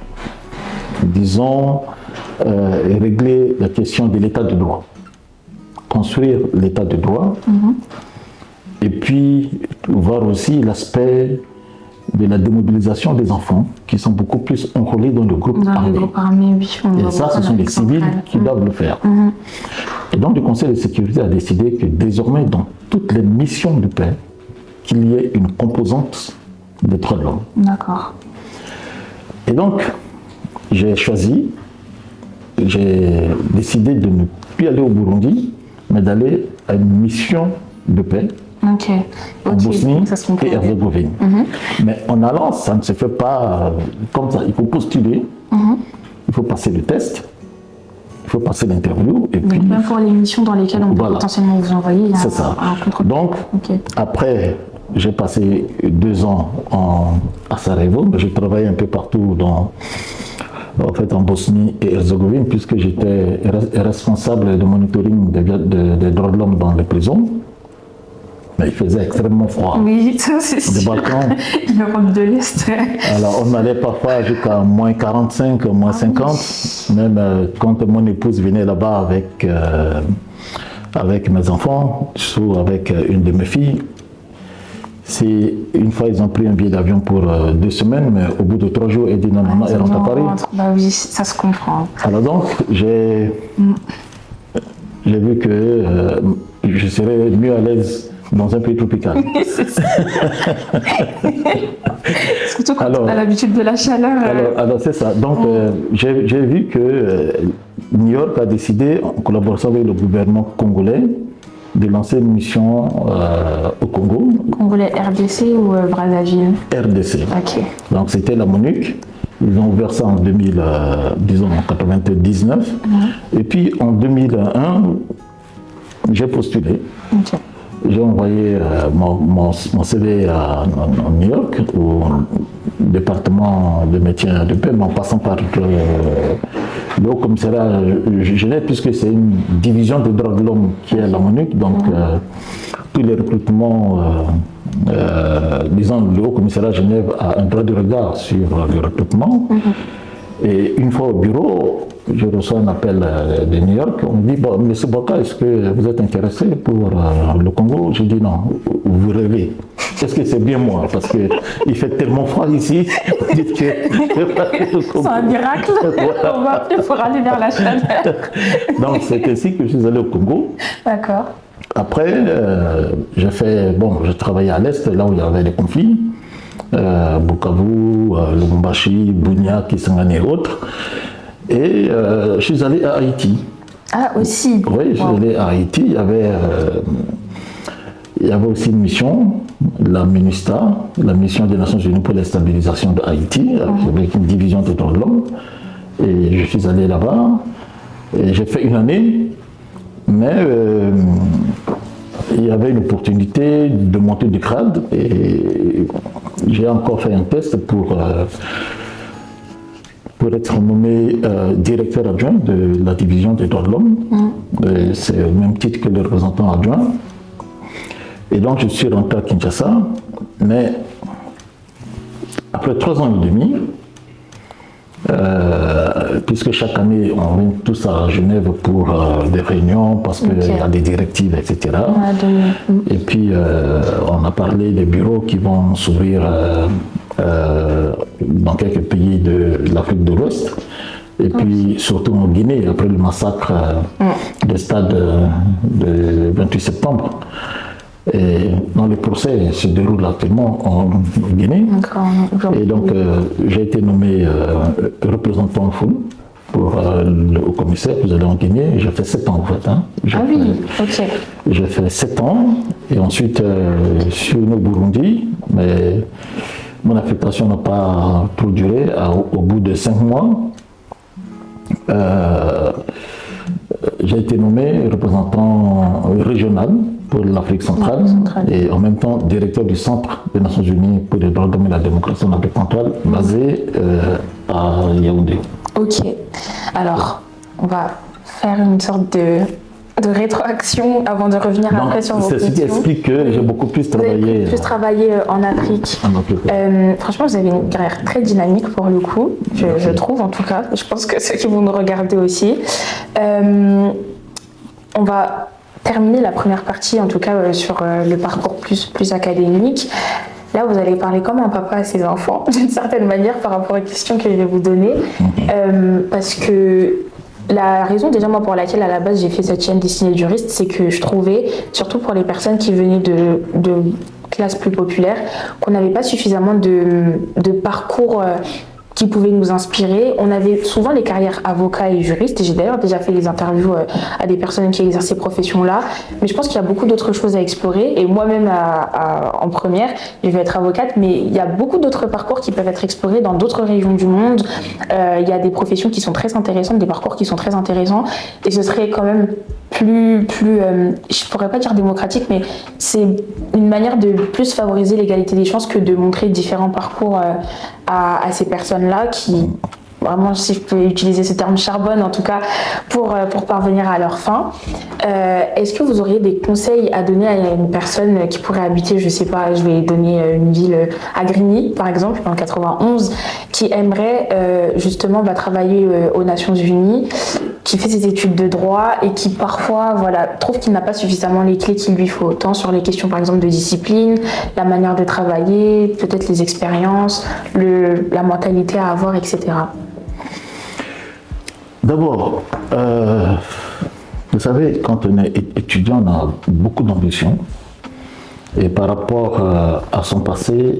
disons, régler la question de l'état de droit, construire l'état de droit, et puis voir aussi l'aspect de la démobilisation des enfants qui sont beaucoup plus enrôlés dans le groupe armé.
Le groupe armé, oui.
Et ça, ce sont les civils qui doivent le faire. Et donc, le Conseil de sécurité a décidé que désormais, dans toutes les missions de paix, qu'il y ait une composante des droits de l'homme.
D'accord.
Et donc, j'ai décidé de ne plus aller au Burundi, mais d'aller à une mission de paix en Bosnie et Herzégovine. Mais en allant, ça ne se fait pas comme ça. Il faut postuler, il faut passer le test, il faut passer l'interview. Et puis,
même pour les missions dans lesquelles on peut potentiellement vous envoyer, il y a un contrôle.
Donc, après, j'ai passé 2 ans à Sarajevo, mais j'ai travaillé un peu partout en Bosnie et Herzégovine, puisque j'étais responsable de monitoring des droits de l'homme dans les prisons. Mais il faisait extrêmement froid.
Oui, ça c'est sûr.
Balkans.
L'Europe de l'Est.
Alors on allait parfois jusqu'à moins 45, moins 50. Même quand mon épouse venait là-bas avec mes enfants, surtout avec une de mes filles, une fois ils ont pris un billet d'avion pour 2 semaines, mais au bout de 3 jours, ils disent non, elle rentre à Paris.
Bah oui, ça se comprend.
Alors donc, j'ai vu que je serais mieux à l'aise dans un pays tropical.
C'est ça. Surtout quand on a l'habitude de la chaleur.
Alors c'est ça. Donc j'ai vu que New York a décidé, en collaboration avec le gouvernement congolais, de lancer une mission au Congo. Congolais
RDC ou Brazzaville?
RDC.
Ok.
Donc c'était la MONUC. Ils ont ouvert ça en 1999. Et puis en 2001, j'ai postulé.
Okay.
J'ai envoyé mon CV à New York, au département de maintien de paix, mais en passant par le Haut Commissariat Genève, puisque c'est une division des droits de l'homme qui est à la MONUC. Donc, tous les recrutements, disons, le Haut Commissariat Genève a un droit de regard sur le recrutement. Et une fois au bureau, je reçois un appel de New York. On me dit, bon, M. Boka, est-ce que vous êtes intéressé pour le Congo? Je dis non, vous rêvez. Est-ce que c'est bien moi? Parce qu'il fait tellement froid ici. Vous dites que
c'est un miracle. On va appeler pour aller vers la chaleur.
Donc c'est ainsi que je suis allé au Congo.
D'accord.
Après, je travaillais à l'Est, là où il y avait les conflits. Bukavu, Lubumbashi, Bunia, Kisangani et autres. Et je suis allé à Haïti.
Ah, aussi?
Oui, je suis allé à Haïti. Il y avait aussi une mission, la MINUSTA, la mission des Nations Unies pour la stabilisation de Haïti, avec une division des droits de l'homme. Et je suis allé là-bas. Et j'ai fait 1 année, mais il y avait une opportunité de monter du grade. Et j'ai encore fait un test pour être nommé directeur adjoint de la division des droits de l'homme. C'est le même titre que le représentant adjoint. Et donc je suis rentré à Kinshasa, mais après 3 ans et demi, puisque chaque année on vient tous à Genève pour des réunions parce qu'il y a des directives, etc. Et puis on a parlé des bureaux qui vont s'ouvrir dans quelques pays de l'Afrique de l'Ouest. Et puis surtout en Guinée, après le massacre des stades du 28 septembre. Et dans les procès se déroulent actuellement en Guinée. Et donc j'ai été nommé représentant en foule pour le haut commissaire. Vous allez en Guinée. J'ai fait 7 ans en fait. J'ai fait 7 ans et ensuite je suis venu au Burundi, mais mon affectation n'a pas trop duré. Au bout de 5 mois, j'ai été nommé représentant régional pour l'Afrique centrale et en même temps directeur du Centre des Nations Unies pour les droits de l'homme et la démocratie en Afrique centrale, basé à Yaoundé.
Ok, alors on va faire une sorte de rétroaction avant de revenir après sur vos questions.
C'est ce qui explique que j'ai beaucoup plus travaillé.
En Afrique. Franchement, vous avez une carrière très dynamique pour le coup, je trouve en tout cas. Je pense que ceux qui vont nous regarder aussi. On va terminer la première partie, en tout cas sur le parcours plus académique. Là, vous allez parler comme un papa à ses enfants, d'une certaine manière, par rapport aux questions que je vais vous donner. Parce que la raison déjà moi pour laquelle à la base j'ai fait cette chaîne Destinée juriste, c'est que je trouvais, surtout pour les personnes qui venaient de classes plus populaires, qu'on n'avait pas suffisamment de parcours qui pouvaient nous inspirer. On avait souvent les carrières avocats et juristes, et j'ai d'ailleurs déjà fait des interviews à des personnes qui exercent ces professions-là, mais je pense qu'il y a beaucoup d'autres choses à explorer, et moi-même en première, je vais être avocate, mais il y a beaucoup d'autres parcours qui peuvent être explorés dans d'autres régions du monde. Il y a des professions qui sont très intéressantes, des parcours qui sont très intéressants, et ce serait quand même je pourrais pas dire démocratique, mais c'est une manière de plus favoriser l'égalité des chances que de montrer différents parcours à ces personnes-là qui, vraiment, si je peux utiliser ce terme, charbonnent en tout cas pour parvenir à leur fin. Est-ce que vous auriez des conseils à donner à une personne qui pourrait habiter, je sais pas, je vais donner une ville à Grigny par exemple, dans le 91, qui aimerait justement travailler aux Nations Unies, qui fait ses études de droit et qui parfois trouve qu'il n'a pas suffisamment les clés qu'il lui faut, tant sur les questions par exemple de discipline, la manière de travailler, peut-être les expériences, la mentalité à avoir, etc.
D'abord, vous savez, quand on est étudiant, on a beaucoup d'ambition. Et par rapport à son passé,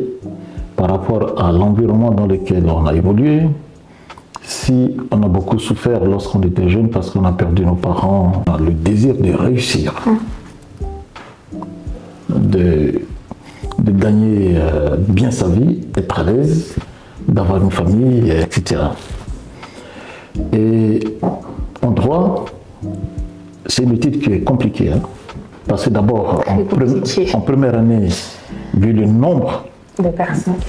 par rapport à l'environnement dans lequel on a évolué, si on a beaucoup souffert lorsqu'on était jeune parce qu'on a perdu nos parents, on a le désir de réussir, de gagner bien sa vie, d'être à l'aise, d'avoir une famille, etc. Et en droit, c'est une étude qui est compliquée, parce que d'abord, en première année, vu le nombre de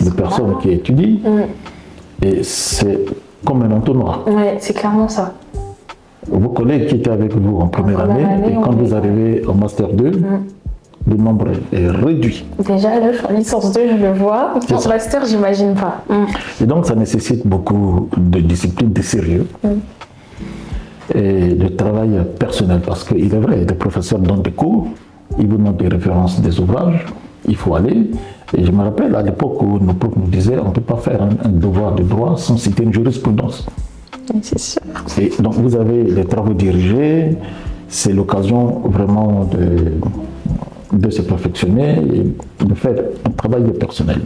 personnes qui étudient, et c'est comme un entonnoir.
Oui, c'est clairement ça.
Vos collègues qui étaient avec vous en première année, et quand vous arrivez en Master 2, le nombre est réduit.
Déjà, là, je suis en licence 2, je le vois. En Master, j'imagine pas.
Et donc, ça nécessite beaucoup de discipline, de sérieux. Et de travail personnel, parce qu'il est vrai, des professeurs donnent des cours, ils vous donnent des références des ouvrages, il faut aller. Et je me rappelle à l'époque où nos profs nous disaient on ne peut pas faire un devoir de droit sans citer une jurisprudence.
C'est sûr.
Et donc vous avez les travaux dirigés, c'est l'occasion vraiment de se perfectionner et de faire un travail personnel.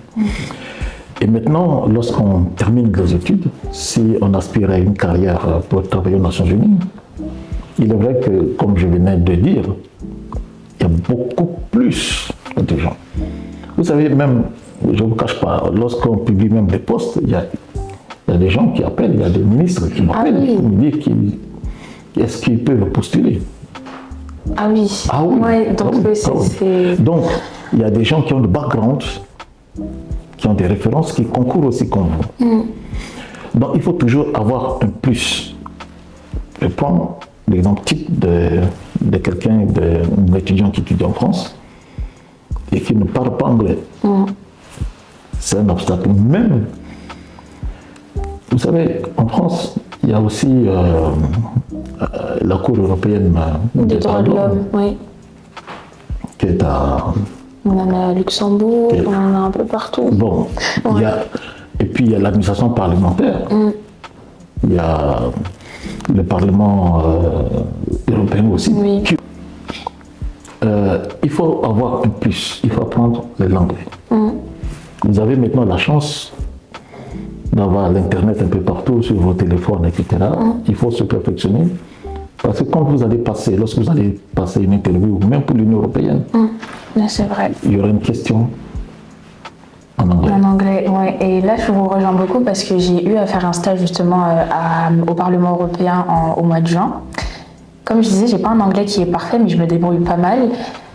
Et maintenant, lorsqu'on termine les études, si on aspire à une carrière pour travailler aux Nations Unies, il est vrai que, comme je venais de dire, il y a beaucoup plus de gens. Vous savez, même, je ne vous cache pas, lorsqu'on publie même des postes, il y a des gens qui appellent, il y a des ministres qui m'appellent pour me dire est-ce qu'ils peuvent postuler.
Ah oui.
Ah oui.
Ouais, donc
donc, il y a des gens qui ont le background, qui ont des références, qui concourent aussi comme vous. Donc, il faut toujours avoir un plus. Je prends l'exemple type de quelqu'un, d'un étudiant qui étudie en France et qui ne parle pas anglais. C'est un obstacle. Même, vous savez, en France, il y a aussi la Cour européenne
des droits de l'homme, oui.
Qui est à...
On en a à Luxembourg, on en a un peu partout.
Bon, ouais. Et puis il y a l'administration parlementaire. Il y a le Parlement européen aussi.
Oui.
Il faut avoir un plus, il faut apprendre l'anglais. Vous avez maintenant la chance d'avoir l'Internet un peu partout sur vos téléphones, etc. Il faut se perfectionner. Parce que quand vous allez passer, lorsque vous allez passer une interview, même pour l'Union européenne,
c'est vrai.
Il y aura une question en anglais.
En anglais, oui. Et là, je vous rejoins beaucoup parce que j'ai eu à faire un stage justement au Parlement européen au mois de juin. Comme je disais, j'ai pas un anglais qui est parfait, mais je me débrouille pas mal.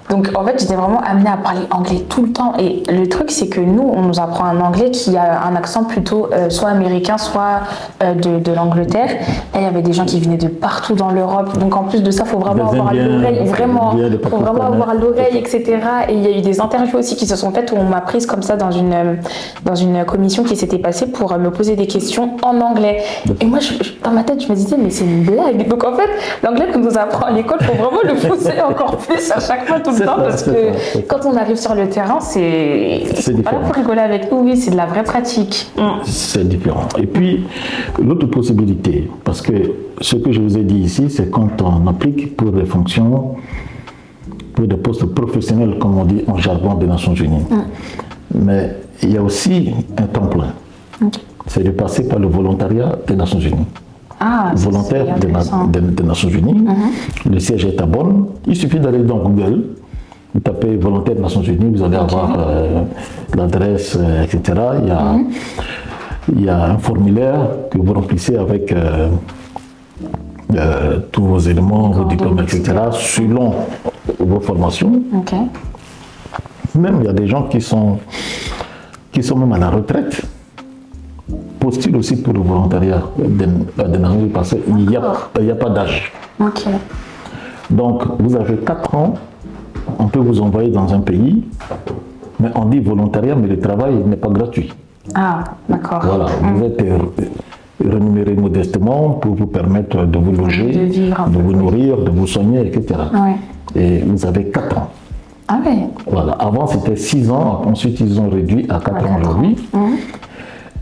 Donc en fait, j'étais vraiment amenée à parler anglais tout le temps. Et le truc, c'est que nous, on nous apprend un anglais qui a un accent plutôt soit américain, soit de l'Angleterre. Et il y avait des gens qui venaient de partout dans l'Europe. Donc en plus de ça, il faut vraiment avoir l'oreille, vraiment, faut vraiment avoir l'oreille, etc. Et il y a eu des interviews aussi qui se sont faites où on m'a prise comme ça dans une commission qui s'était passée pour me poser des questions en anglais. Et moi, dans ma tête, je me disais, mais c'est une blague. Donc en fait, l'anglais qu'on nous apprend à l'école, il faut vraiment le pousser encore plus à chaque fois, tout le temps, parce que quand on arrive sur le terrain, c'est pas là pour rigoler avec nous, oui, c'est de la vraie pratique.
C'est différent. Et puis, l'autre possibilité, parce que ce que je vous ai dit ici, c'est quand on applique pour des fonctions, pour des postes professionnels, comme on dit en jargon des Nations Unies. Mais il y a aussi un temps plein. C'est de passer par le volontariat des Nations Unies. Volontaire des Nations Unies. Le siège est à Bonn. Il suffit d'aller dans Google, vous tapez volontaire des Nations Unies, vous allez avoir l'adresse, etc. Il y a un formulaire que vous remplissez avec tous vos éléments, vos diplômes, etc. selon vos formations. Même il y a des gens qui sont même à la retraite, postulent aussi pour le volontariat des Nations Unies parce qu'il n'y a pas d'âge. Donc vous avez 4 ans, on peut vous envoyer dans un pays, mais on dit volontariat, mais le travail n'est pas gratuit.
D'accord.
Voilà, vous êtes rémunéré modestement pour vous permettre de vous loger, de vous nourrir, de vous soigner, etc. Et vous avez 4 ans. Voilà. Avant c'était 6 ans, ensuite ils ont réduit à 4 ans aujourd'hui.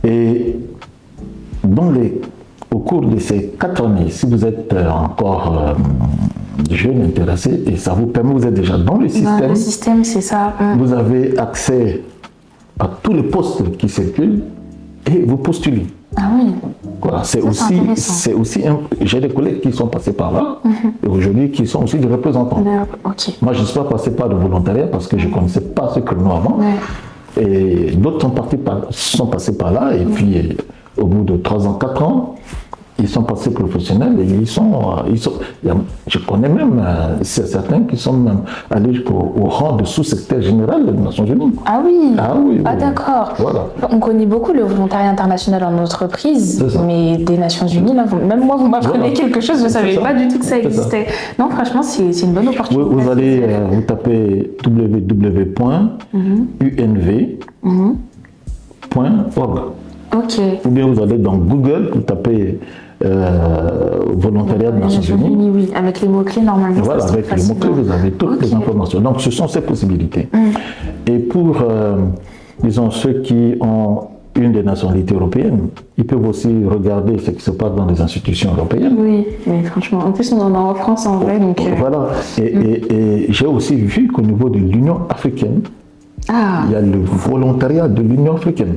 Et au cours de ces 4 années, si vous êtes encore jeune, intéressé, et ça vous permet, vous êtes déjà dans le système.
Le système, c'est ça.
Vous avez accès à tous les postes qui circulent et vous postulez. Voilà, c'est aussi j'ai des collègues qui sont passés par là et aujourd'hui qui sont aussi des représentants. Moi, je ne suis pas passé par le volontariat parce que je ne connaissais pas ce créneau avant. Et d'autres sont passés par là et puis au bout de 3 ans, 4 ans, ils sont passés professionnels et je connais même certains qui sont même allés jusqu'au rang de sous-secrétaire général des Nations Unies.
D'accord.
Voilà.
On connaît beaucoup le volontariat international en entreprise, mais des Nations Unies, là, même moi, vous m'apprenez quelque chose, je ne savais pas du tout que ça existait. Non, franchement, c'est une bonne opportunité.
Vous allez vous tapez www.unv.org. Ou bien vous allez dans Google, vous tapez volontariat des Nations Unies.
Oui, avec les mots-clés normalement.
Voilà, avec les mots-clés, vous avez toutes les informations. Donc ce sont ces possibilités. Et pour, disons, ceux qui ont une des nationalités européennes, ils peuvent aussi regarder ce qui se passe dans les institutions européennes.
Oui, mais franchement, en plus on en a en France en vrai. Donc,
Voilà, et j'ai aussi vu qu'au niveau de l'Union africaine, il y a le volontariat de l'Union africaine.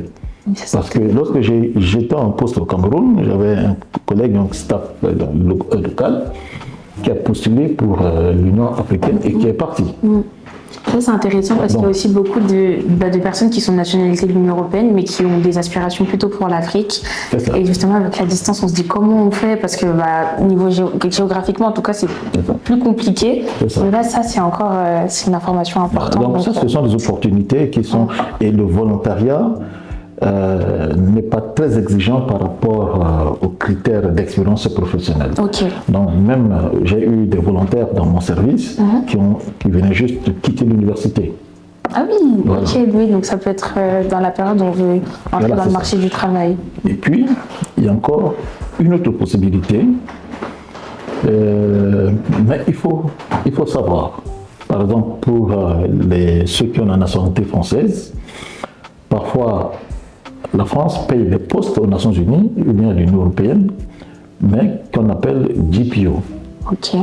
Parce que lorsque j'étais en poste au Cameroun, j'avais un collègue, un staff local, qui a postulé pour l'Union africaine et qui est parti.
Ça, c'est intéressant parce qu'il y a aussi beaucoup de personnes qui sont de nationalité de l'Union européenne, mais qui ont des aspirations plutôt pour l'Afrique. Et justement, avec la distance, on se dit comment on fait, parce que niveau géographiquement, en tout cas, c'est plus compliqué. Mais là, ça, c'est encore c'est une information importante.
Donc ça, ce sont des opportunités qui sont... Et le volontariat n'est pas très exigeant par rapport aux critères d'expérience professionnelle. Donc même j'ai eu des volontaires dans mon service qui venaient juste de quitter l'université.
Oui, donc ça peut être dans la période où on veut entrer dans le marché du travail.
Et puis, il y a encore une autre possibilité, mais il faut savoir, par exemple pour ceux qui ont la nationalité française, parfois la France paye des postes aux Nations Unies ou bien à l'Union européenne, mais qu'on appelle GPO.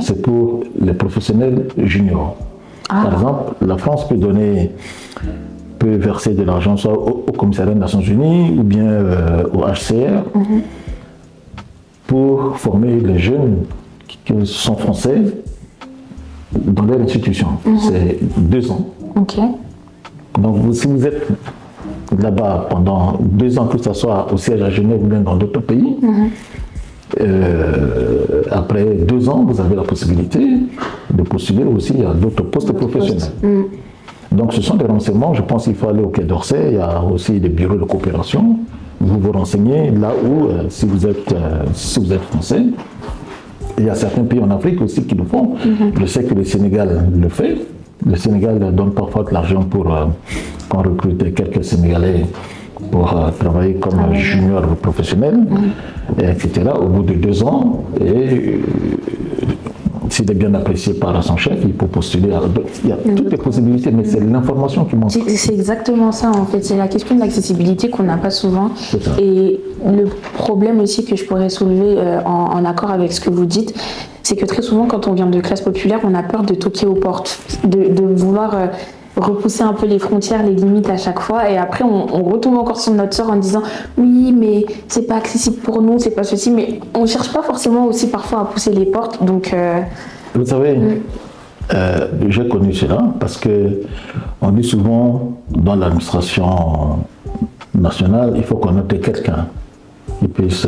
C'est pour les professionnels juniors. Par exemple, la France peut verser de l'argent soit au commissariat des Nations Unies ou bien au HCR pour former les jeunes qui sont français dans leur institution. C'est 2 ans. Donc si vous êtes là-bas pendant 2 ans, que ce soit au siège à Genève ou bien dans d'autres pays, Après 2 ans, vous avez la possibilité de postuler aussi à d'autres postes professionnels. Donc ce sont des renseignements, je pense qu'il faut aller au Quai d'Orsay, il y a aussi des bureaux de coopération. Vous vous renseignez là où, si vous êtes français, il y a certains pays en Afrique aussi qui le font. Je sais que le Sénégal le fait. Le Sénégal donne parfois de l'argent pour qu'on recrute quelques Sénégalais pour travailler comme junior professionnel, etc. Au bout de 2 ans, et s'il est bien apprécié par son chef, il peut postuler. Il y a toutes les possibilités, mais c'est l'information qui manque.
C'est exactement ça, en fait. C'est la question de l'accessibilité qu'on n'a pas souvent. Et le problème aussi que je pourrais soulever en accord avec ce que vous dites, c'est que très souvent, quand on vient de classe populaire, on a peur de toquer aux portes, de vouloir repousser un peu les frontières, les limites à chaque fois, et après on retombe encore sur notre sort en disant oui mais c'est pas accessible pour nous, c'est pas ceci, mais on cherche pas forcément aussi parfois à pousser les portes, donc
vous savez, j'ai connu cela parce que on dit souvent dans l'administration nationale, il faut qu'on ait quelqu'un qui puisse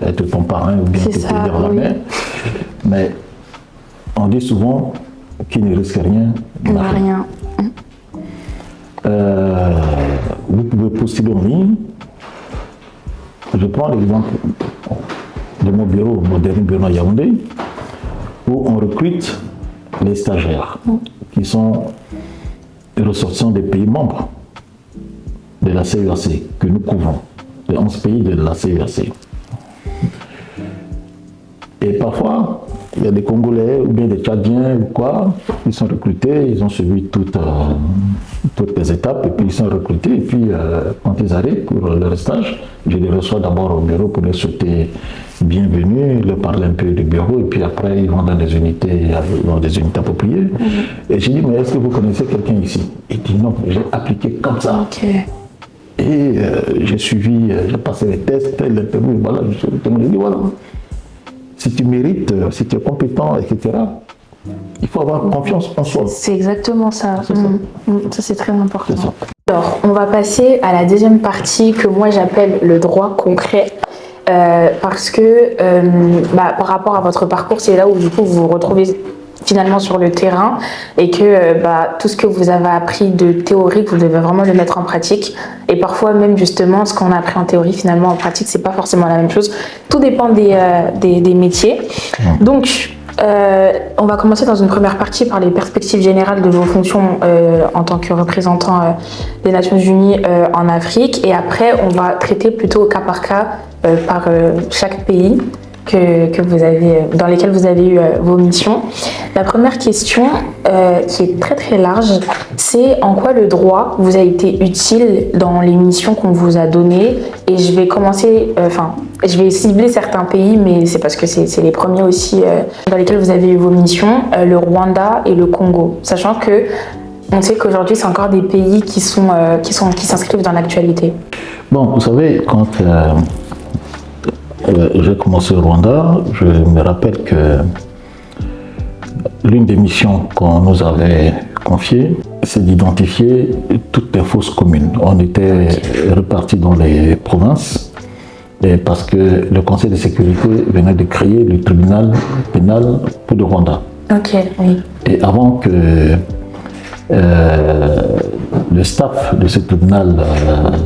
être ton parrain ou bien te tenir la main, mais on dit souvent qu'il ne risque rien n'a rien. Vous pouvez postuler en ligne. Je prends l'exemple de mon bureau, mon dernier bureau à Yaoundé, où on recrute les stagiaires qui sont ressortissants des pays membres de la CEAC que nous couvrons, les 11 pays de la CEAC. Et parfois, il y a des Congolais ou bien des Tchadiens ou quoi, ils sont recrutés, ils ont suivi toutes les étapes et puis ils sont recrutés. Et puis quand ils arrivent pour leur stage, je les reçois d'abord au bureau pour les souhaiter bienvenue, leur parler un peu du bureau et puis après ils vont dans des unités appropriées. Et je dis mais est-ce que vous connaissez quelqu'un ici? Il dit non, j'ai appliqué comme ça. Et j'ai suivi, j'ai passé les tests, l'interview, voilà, je dis voilà. Si tu mérites, si tu es compétent, etc., il faut avoir confiance en soi.
C'est exactement ça. Ça, c'est très important. Alors, on va passer à la deuxième partie que moi j'appelle le droit concret. Parce que par rapport à votre parcours, c'est là où du coup vous vous retrouvez finalement sur le terrain et que tout ce que vous avez appris de théorique, vous devez vraiment le mettre en pratique. Et parfois même justement, ce qu'on a appris en théorie, finalement en pratique, c'est pas forcément la même chose. Tout dépend des métiers. Donc, on va commencer dans une première partie par les perspectives générales de vos fonctions en tant que représentant des Nations Unies en Afrique. Et après, on va traiter plutôt au cas par cas par chaque pays que vous avez, dans lesquels vous avez eu vos missions. La première question, qui est très très large, c'est en quoi le droit vous a été utile dans les missions qu'on vous a données. Et je vais commencer, je vais cibler certains pays, mais c'est parce que c'est les premiers aussi dans lesquels vous avez eu vos missions, le Rwanda et le Congo. Sachant que on sait qu'aujourd'hui, c'est encore des pays qui s'inscrivent dans l'actualité.
Bon, vous savez, quand j'ai commencé au Rwanda, je me rappelle que l'une des missions qu'on nous avait confiées, c'est d'identifier toutes les fosses communes. On était répartis dans les provinces et parce que le Conseil de sécurité venait de créer le tribunal pénal pour le Rwanda.
Ok, oui.
Et avant que le staff de ce tribunal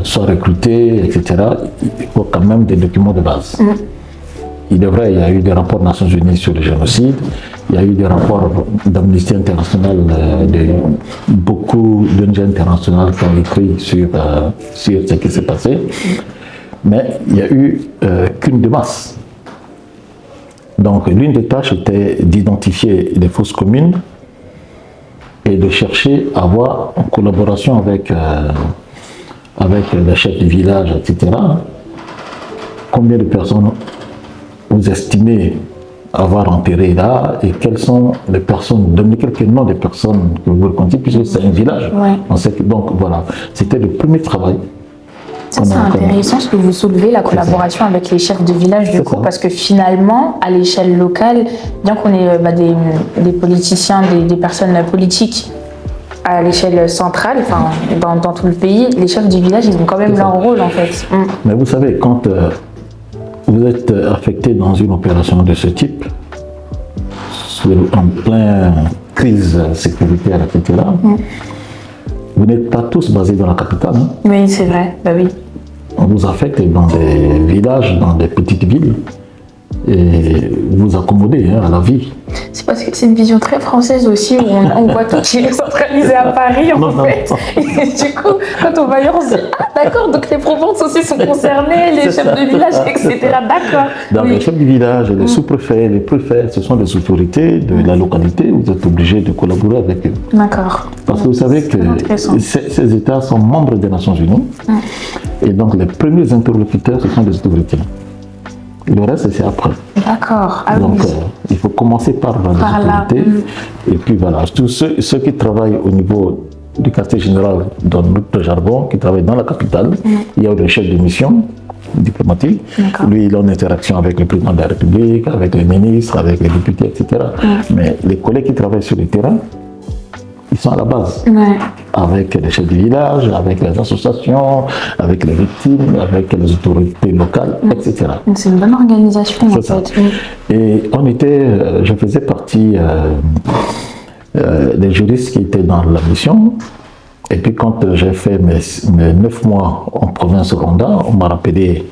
soit recruté, etc., il faut quand même des documents de base. Il est vrai, il y a eu des rapports des Nations Unies sur le génocide, il y a eu des rapports d'Amnesty International, de beaucoup d'ONG internationales qui ont écrit sur ce qui s'est passé, mais il n'y a eu qu'une de masse. Donc l'une des tâches était d'identifier les fosses communes et de chercher à avoir en collaboration avec les chefs du village, etc., combien de personnes vous estimez avoir enterré là et quelles sont les personnes, donnez quelques noms des personnes que vous comptez, puisque c'est un village.
Ouais.
On sait que, donc voilà, c'était le premier travail.
Ça, c'est intéressant ce que vous soulevez, la collaboration avec les chefs de village du coup, parce que finalement, à l'échelle locale, bien qu'on ait des politiciens, des personnes politiques à l'échelle centrale, enfin dans tout le pays, les chefs du village, ils ont quand même leur rôle en fait.
Mais vous savez, quand vous êtes affecté dans une opération de ce type, en pleine crise sécuritaire, etc. Vous n'êtes pas tous basés dans la capitale. Hein?
Oui, c'est vrai, bah oui.
On vous affecte dans des villages, dans des petites villes, et vous accommodez à la vie.
C'est parce que c'est une vision très française aussi, où on voit tout qui est centralisé à Paris, en fait. Et du coup, quand on va ailleurs, on se dit, ah d'accord, donc les Provences aussi sont concernées, les chefs de village, etc. D'accord.
Dans les chefs du village, les sous-préfets, les préfets, ce sont des autorités de la localité, vous êtes obligés de collaborer avec eux.
D'accord.
Parce que vous savez que ces États sont membres des Nations Unies, et donc les premiers interlocuteurs, ce sont les autorités. Le reste, c'est après.
D'accord. Ah,
donc,
oui.
il faut commencer par les autorités. Et puis voilà, tous ceux qui travaillent au niveau du quartier général, dans notre jargon, qui travaillent dans la capitale, il y a le chef de mission diplomatique. Lui, il est en interaction avec le président de la République, avec les ministres, avec les députés, etc. Mais les collègues qui travaillent sur le terrain, ils sont à la base, avec les chefs du village, avec les associations, avec les victimes, avec les autorités locales, etc.
C'est une bonne organisation en fait.
Et je faisais partie des juristes qui étaient dans la mission. Et puis quand j'ai fait mes 9 mois en province Rwanda, on m'a rappelé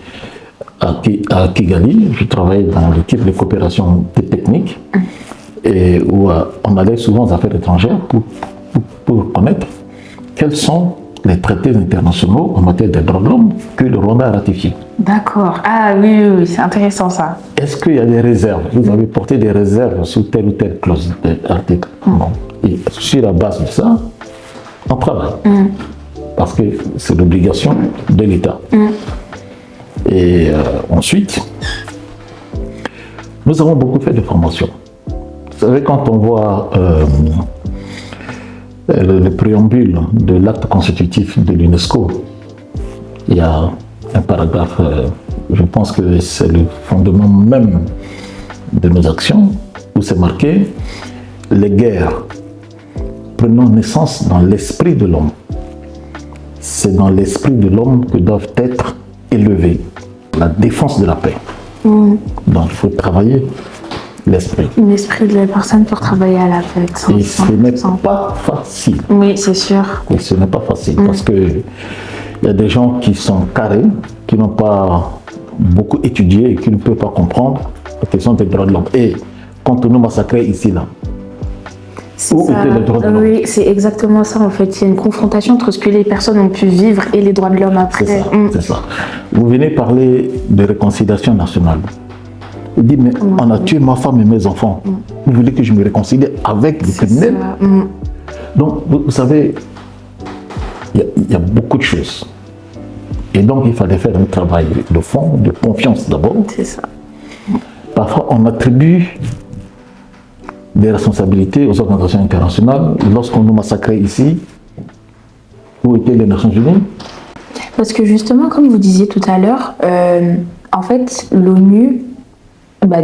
à Kigali. Je travaillais dans l'équipe de coopération technique, et où on allait souvent aux affaires étrangères pour connaître quels sont les traités internationaux en matière des droits de l'homme que le Rwanda a ratifiés. D'accord.
Ah oui, c'est intéressant ça.
Est-ce qu'il y a des réserves? Vous avez porté des réserves sur telle ou telle clause d'article? Non. Et sur la base de ça, on travaille. Parce que c'est l'obligation de l'État. Et ensuite, nous avons beaucoup fait de formation. Vous savez, quand on voit le préambule de l'acte constitutif de l'UNESCO, il y a un paragraphe, je pense que c'est le fondement même de nos actions, où c'est marqué « Les guerres prenant naissance dans l'esprit de l'homme. C'est dans l'esprit de l'homme que doivent être élevées la défense de la paix. » Donc il faut travailler l'esprit.
L'esprit de la personne pour travailler à la paix.
Et ce n'est pas facile.
Oui, c'est sûr.
Et ce n'est pas facile parce que il y a des gens qui sont carrés, qui n'ont pas beaucoup étudié et qui ne peuvent pas comprendre la question des droits de l'homme. Et quand on nous massacrait ici, là, où étaient les droits de l'homme?
Oui, c'est exactement ça en fait. Il y a une confrontation entre ce que les personnes ont pu vivre et les droits de l'homme après.
C'est ça. Vous venez parler de réconciliation nationale. Il dit, mais on a tué ma femme et mes enfants. Vous voulez que je me réconcilie avec les criminels? Donc, vous savez, il y a beaucoup de choses. Et donc, il fallait faire un travail de fond, de confiance d'abord.
C'est ça.
Parfois, on attribue des responsabilités aux organisations internationales. Lorsqu'on nous massacrait ici, où étaient les Nations Unies?
Parce que justement, comme vous disiez tout à l'heure, en fait, l'ONU,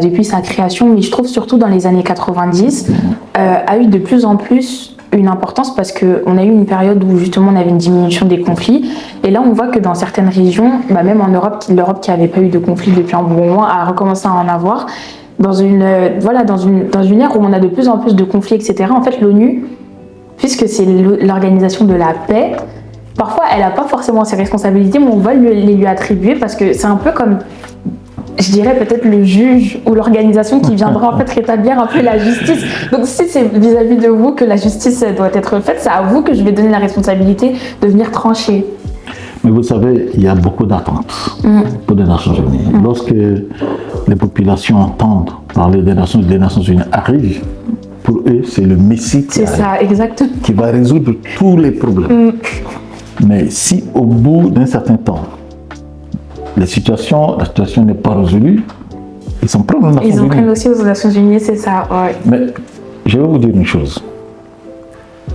depuis sa création, mais je trouve surtout dans les années 90, a eu de plus en plus une importance parce qu'on a eu une période où justement on avait une diminution des conflits. Et là, on voit que dans certaines régions, même en Europe, l'Europe qui n'avait pas eu de conflit depuis un bon moment, a recommencé à en avoir. Dans une ère où on a de plus en plus de conflits, etc., en fait, l'ONU, puisque c'est l'organisation de la paix, parfois, elle n'a pas forcément ses responsabilités, mais on va les lui attribuer parce que c'est un peu comme, je dirais peut-être le juge ou l'organisation qui viendra en fait rétablir un peu la justice. Donc si c'est vis-à-vis de vous que la justice doit être faite, c'est à vous que je vais donner la responsabilité de venir trancher.
Mais vous savez, il y a beaucoup d'attentes pour les Nations Unies. Lorsque les populations entendent parler des Nations Unies arrivent, pour eux, c'est le Messie qui va résoudre tous les problèmes. Mais si au bout d'un certain temps, la situation n'est pas résolue, ils sont prêts aux Nations Unies.
Ils en prennent aussi aux Nations Unies, c'est ça, ouais.
Mais je vais vous dire une chose.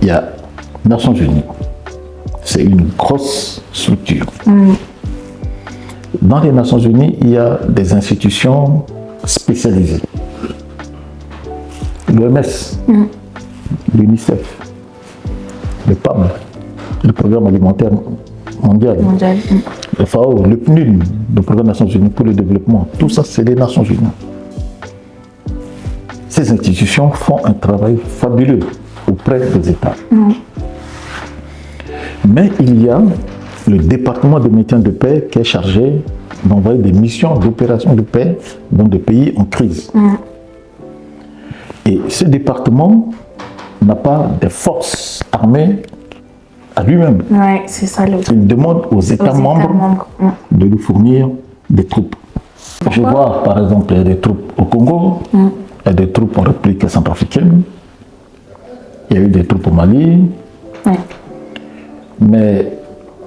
Il y a Nations Unies. C'est une grosse structure. Dans les Nations Unies, il y a des institutions spécialisées. L'OMS, l'UNICEF, le PAM, le Programme alimentaire mondial, le FAO, le PNUD, le Programme des Nations Unies pour le développement, tout ça, c'est les Nations Unies. Ces institutions font un travail fabuleux auprès des États. Mais il y a le département de maintien de paix qui est chargé d'envoyer des missions d'opération de paix dans des pays en crise. Et ce département n'a pas de forces armées à lui-même.
Ouais, c'est ça le
Il demande aux États membres de lui fournir des troupes. Je vois par exemple il y a des troupes au Congo, il y a des troupes en République centrafricaine, il y a eu des troupes au Mali.
Ouais.
Mais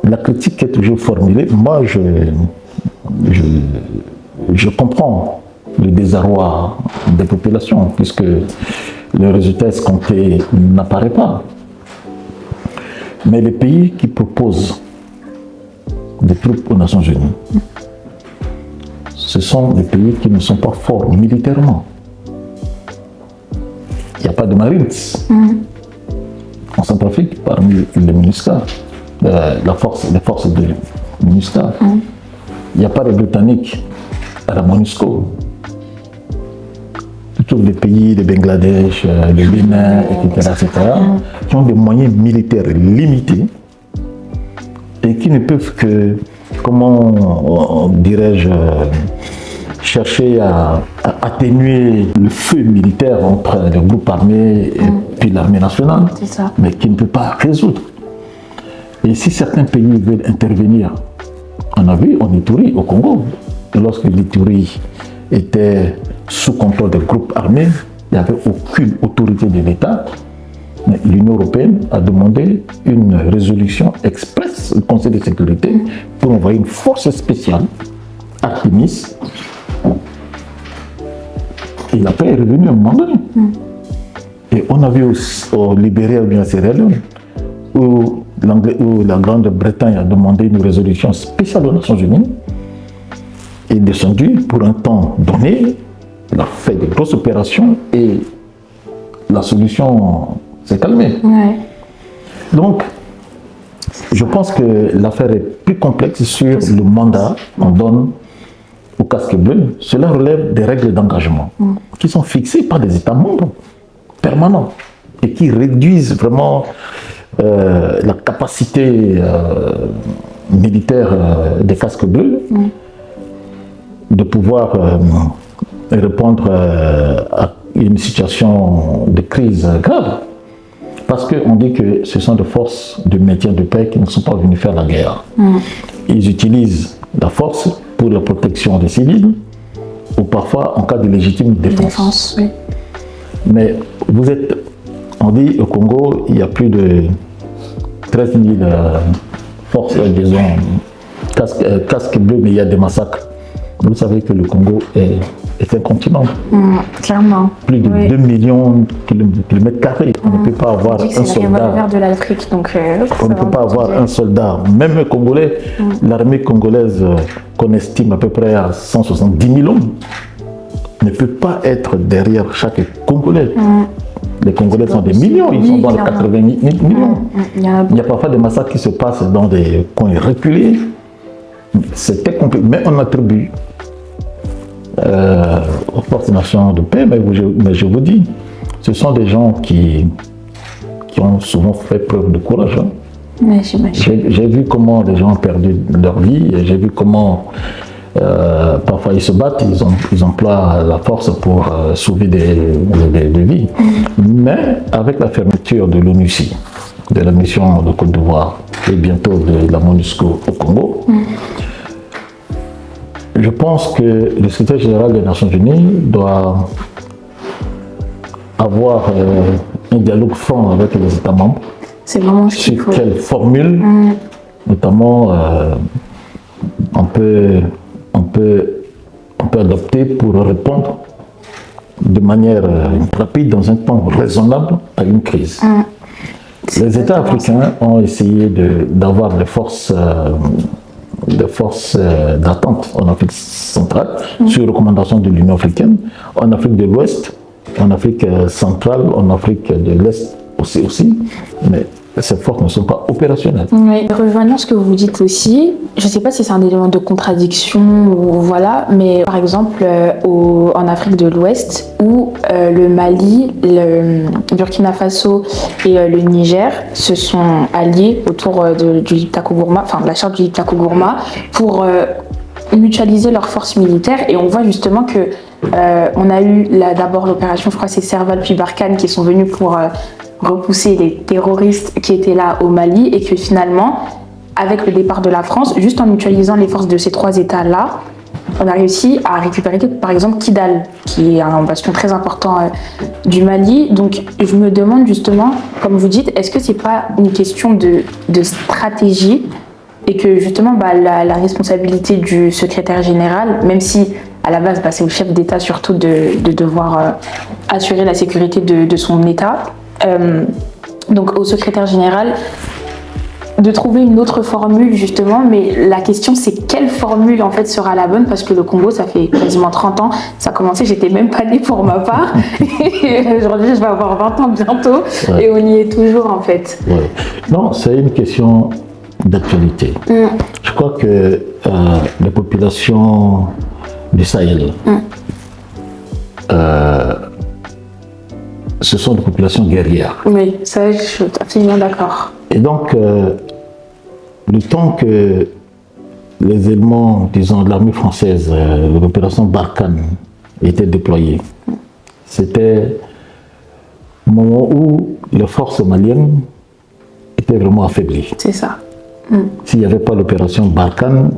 la critique est toujours formulée. Moi, je comprends le désarroi des populations, puisque le résultat escompté n'apparaît pas. Mais les pays qui proposent des troupes aux Nations Unies, ce sont des pays qui ne sont pas forts militairement. Il n'y a pas de Marines. En Centrafrique, parmi les MINUSCA, les forces de MINUSCA, il n'y a pas de Britanniques à la MONUSCO. Tous les pays, le Bangladesh, le Bénin, etc., qui ont des moyens militaires limités et qui ne peuvent que, comment dirais-je, chercher à atténuer le feu militaire entre le groupe armé et puis l'armée nationale, mais qui ne peut pas résoudre. Et si certains pays veulent intervenir, on a vu en Ituri, au Congo, lorsque l'Ituri était sous contrôle des groupes armés, il n'y avait aucune autorité de l'État. Mais l'Union européenne a demandé une résolution expresse au Conseil de sécurité pour envoyer une force spéciale, Artemis. Et la paix est revenue à un moment donné. Et on a vu au Libéria ou bien à Sierra Leone, où la Grande-Bretagne a demandé une résolution spéciale aux Nations Unies, est descendue pour un temps donné, elle a fait de grosses opérations et la solution s'est calmée. Donc, je pense que l'affaire est plus complexe sur le mandat qu'on donne au casque bleu. Cela relève des règles d'engagement qui sont fixées par des États membres permanents et qui réduisent vraiment la capacité militaire des casques bleus de pouvoir répondre à une situation de crise grave. Parce qu'on dit que ce sont des forces de maintien de paix qui ne sont pas venues faire la guerre. Ils utilisent la force pour la protection des civils ou parfois en cas de légitime défense. Mais vous êtes, on dit au Congo, il y a plus de 13 000 forces, disons, casques bleus, mais il y a des massacres. Vous savez que le Congo est un continent.
Clairement.
Plus de 2 millions de kilomètres carrés. On ne peut pas avoir un soldat.
De l'Afrique, donc,
on ne peut pas avoir un soldat. Même congolais, l'armée congolaise qu'on estime à peu près à 170 000 hommes ne peut pas être derrière chaque Congolais. Les Congolais sont des millions, ils sont dans les 80 millions. Il y a parfois des massacres qui se passent dans des coins reculés. C'était compliqué, mais on attribue aux forces nationales de paix, mais je vous dis, ce sont des gens qui ont souvent fait preuve de courage. J'ai vu comment les gens ont perdu leur vie, j'ai vu comment parfois ils se battent, ils emploient la force pour sauver des vies. Mais avec la fermeture de l'ONUCI, de la mission de Côte d'Ivoire et bientôt de la MONUSCO au Congo, je pense que le secrétaire général des Nations Unies doit avoir un dialogue franc avec les États membres.
C'est vraiment ce qu'il faut.
Sur quelle formule, notamment, on peut adopter pour répondre de manière rapide, dans un temps raisonnable, à une crise. Les États africains ont essayé d'avoir des forces d'attente en Afrique centrale, sur recommandation de l'Union africaine, en Afrique de l'Ouest, en Afrique centrale, en Afrique de l'Est aussi. Mais ces forces ne sont pas opérationnelles.
Oui, rejoignant ce que vous dites aussi, je ne sais pas si c'est un élément de contradiction ou voilà, mais par exemple en Afrique de l'Ouest, où le Mali, le Burkina Faso et le Niger se sont alliés autour du Liptako Gourma, enfin de la charte du Liptako Gourma, pour mutualiser leurs forces militaires, et on voit justement que on a eu d'abord l'opération, je crois c'est Serval puis Barkhane qui sont venus pour repousser les terroristes qui étaient là au Mali, et que finalement, avec le départ de la France, juste en mutualisant les forces de ces trois États-là, on a réussi à récupérer par exemple Kidal, qui est un bastion très important du Mali. Donc je me demande justement, comme vous dites, est-ce que c'est pas une question de stratégie, et que justement la responsabilité du secrétaire général, même si à la base c'est au chef d'État surtout de devoir assurer la sécurité de son État, donc au secrétaire général de trouver une autre formule justement, mais la question c'est quelle formule en fait sera la bonne, parce que le Congo ça fait quasiment 30 ans, ça a commencé, j'étais même pas née pour ma part, et aujourd'hui je vais avoir 20 ans bientôt, ouais. Et on y est toujours en fait.
Ouais. Non, c'est une question d'actualité. Je crois que les populations du Sahel, ce sont des populations guerrières.
Oui, ça je suis absolument d'accord.
Et donc, le temps que les éléments, disons, de l'armée française, l'opération Barkhane, étaient déployés, c'était le moment où les forces maliennes étaient vraiment affaiblies.
C'est ça.
S'il n'y avait pas l'opération Barkhane,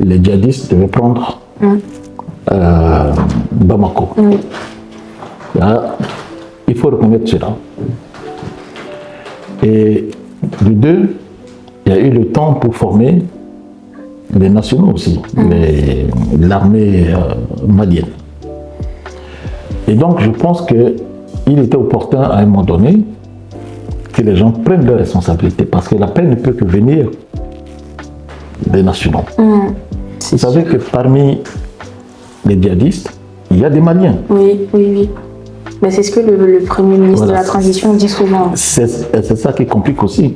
les djihadistes devaient prendre Bamako. Là, il faut reconnaître cela. Et de deux, il y a eu le temps pour former les nationaux aussi, l'armée malienne. Et donc je pense qu'il était opportun à un moment donné que les gens prennent leurs responsabilités, parce que la paix ne peut que venir des nationaux. Vous savez que parmi les djihadistes, il y a des Maliens.
Oui, oui, oui. Mais c'est ce que le Premier ministre de la Transition dit souvent.
C'est ça qui complique aussi.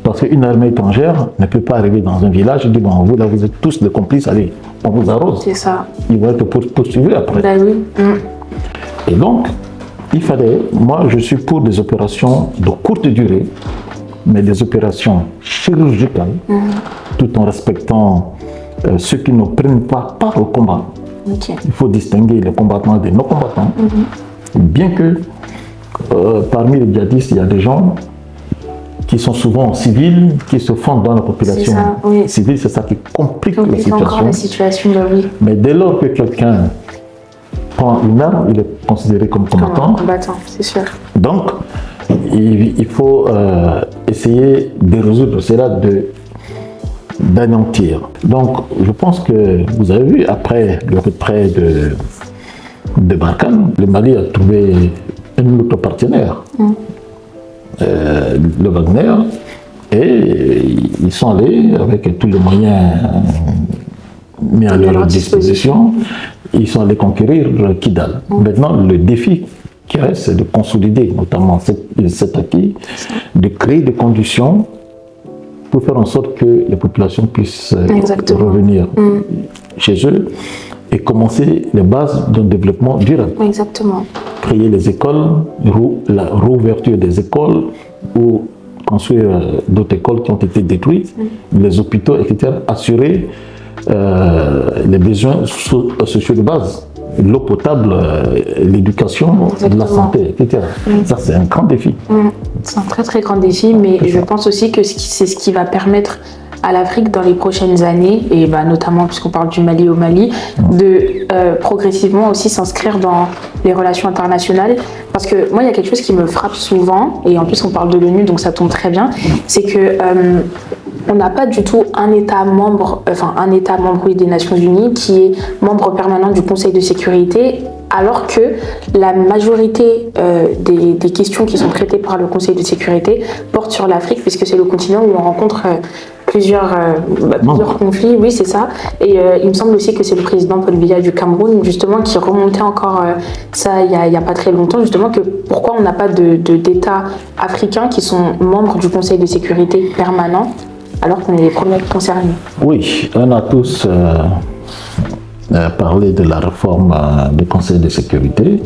Parce qu'une armée étrangère ne peut pas arriver dans un village et dire, bon, vous là, vous êtes tous des complices, allez, on vous arrose.
C'est ça.
Ils vont être poursuivis après.
Ben oui.
Et donc, il fallait, moi je suis pour des opérations de courte durée, mais des opérations chirurgicales, tout en respectant ceux qui ne prennent pas part au combat.
Okay.
Il faut distinguer les combattants des non-combattants. Bien que parmi les djihadistes, il y a des gens qui sont souvent civils, qui se fondent dans la population civile. C'est ça qui complique la situation.
Oui.
Mais dès lors que quelqu'un prend une arme, il est considéré comme combattant.
C'est sûr.
Donc, il faut essayer de résoudre cela, d'anéantir. Donc, je pense que vous avez vu, après le retrait de Barkhane, le Mali a trouvé un autre partenaire, le Wagner, et ils sont allés avec tous les moyens mis à leur disposition, ils sont allés conquérir Kidal. Maintenant, le défi qui reste, c'est de consolider notamment cet acquis, de créer des conditions pour faire en sorte que les populations puissent revenir chez eux et commencer les bases d'un développement durable.
Exactement.
Créer les écoles, la réouverture des écoles, ou construire d'autres écoles qui ont été détruites, les hôpitaux, etc. Assurer les besoins sociaux de base, l'eau potable, l'éducation, la santé, etc. Ça, c'est un grand défi.
C'est un très très grand défi, mais je pense aussi que c'est ce qui va permettre à l'Afrique dans les prochaines années, et notamment puisqu'on parle du Mali au Mali, de progressivement aussi s'inscrire dans les relations internationales. Parce que moi, il y a quelque chose qui me frappe souvent, et en plus on parle de l'ONU, donc ça tombe très bien, c'est que on n'a pas du tout un État membre des Nations Unies qui est membre permanent du Conseil de sécurité, alors que la majorité des questions qui sont traitées par le Conseil de sécurité portent sur l'Afrique, puisque c'est le continent où on rencontre plusieurs conflits, oui c'est ça. Et il me semble aussi que c'est le président Paul Biya du Cameroun justement qui remontait encore ça il y a pas très longtemps justement que pourquoi on n'a pas d'États africains qui sont membres du Conseil de sécurité permanent alors qu'on est les premiers concernés.
Oui, on a tous parlé de la réforme du Conseil de sécurité.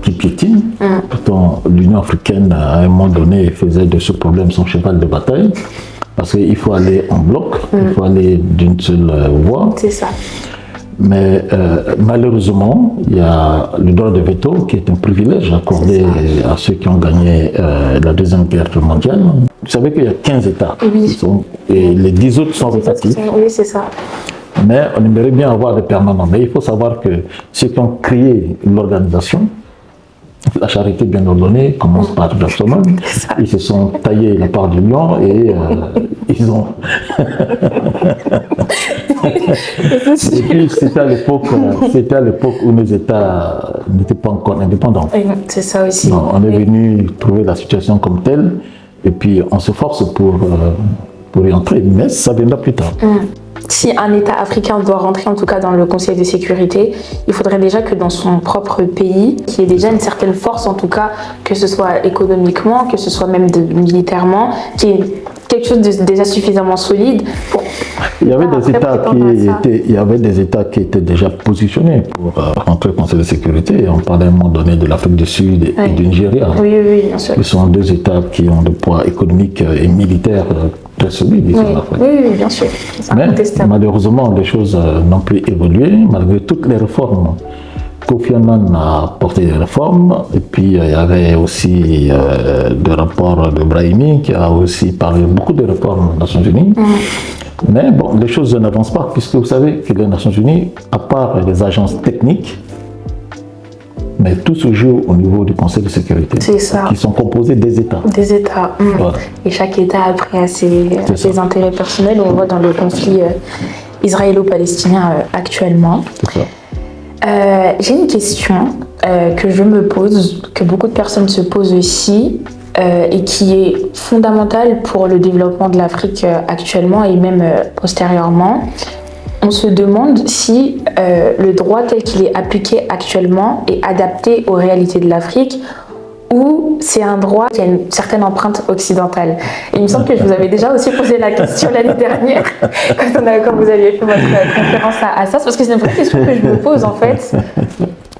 Qui piétine. Pourtant, l'Union africaine, à un moment donné, faisait de ce problème son cheval de bataille, parce qu'il faut aller en bloc, il faut aller d'une seule voie.
C'est ça.
Mais malheureusement, il y a le droit de veto qui est un privilège accordé à ceux qui ont gagné la Deuxième Guerre mondiale. Vous savez qu'il y a 15 États, et les 10 autres sont rotatifs.
Oui, c'est ça.
Mais on aimerait bien avoir des permanents. Mais il faut savoir que ceux qui ont créé l'organisation, la charité bien ordonnée commence par Jackson. Ils se sont taillés la part du lion et ils ont. Et puis c'était à l'époque où nos États n'étaient pas encore indépendants.
C'est ça aussi.
Non, on est venu trouver la situation comme telle et puis on se force pour y entrer, mais ça viendra plus tard.
Si un État africain doit rentrer en tout cas dans le Conseil de sécurité, il faudrait déjà que dans son propre pays, qu'il y ait déjà une certaine force en tout cas, que ce soit économiquement, que ce soit même militairement, qu'il y ait quelque chose de déjà suffisamment solide pour...
Il y avait des États qui étaient déjà positionnés pour rentrer au Conseil de sécurité. On parlait à un moment donné de l'Afrique du Sud et du Nigeria.
Oui, bien sûr.
Ce sont deux États qui ont des poids économiques et militaires très solides.
Oui, bien sûr.
Mais malheureusement, les choses n'ont plus évolué, malgré toutes les réformes. Kofi Annan a porté des réformes, et puis il y avait aussi le rapport de Brahimi qui a aussi parlé beaucoup de réformes des Nations Unies. Mais bon, les choses n'avancent pas, puisque vous savez que les Nations Unies, à part les agences techniques, mais tout se joue au niveau du Conseil de sécurité, qui sont composés des États.
Des États. Voilà. Et chaque État après a ses intérêts personnels. On voit dans le conflit israélo-palestinien actuellement.
C'est ça.
J'ai une question que je me pose, que beaucoup de personnes se posent aussi, et qui est fondamentale pour le développement de l'Afrique actuellement et même postérieurement. On se demande si le droit tel qu'il est appliqué actuellement est adapté aux réalités de l'Afrique ou c'est un droit qui a une certaine empreinte occidentale. Et il me semble que je vous avais déjà aussi posé la question l'année dernière quand vous aviez fait votre conférence à SAS, parce que c'est une vraie question que je me pose en fait.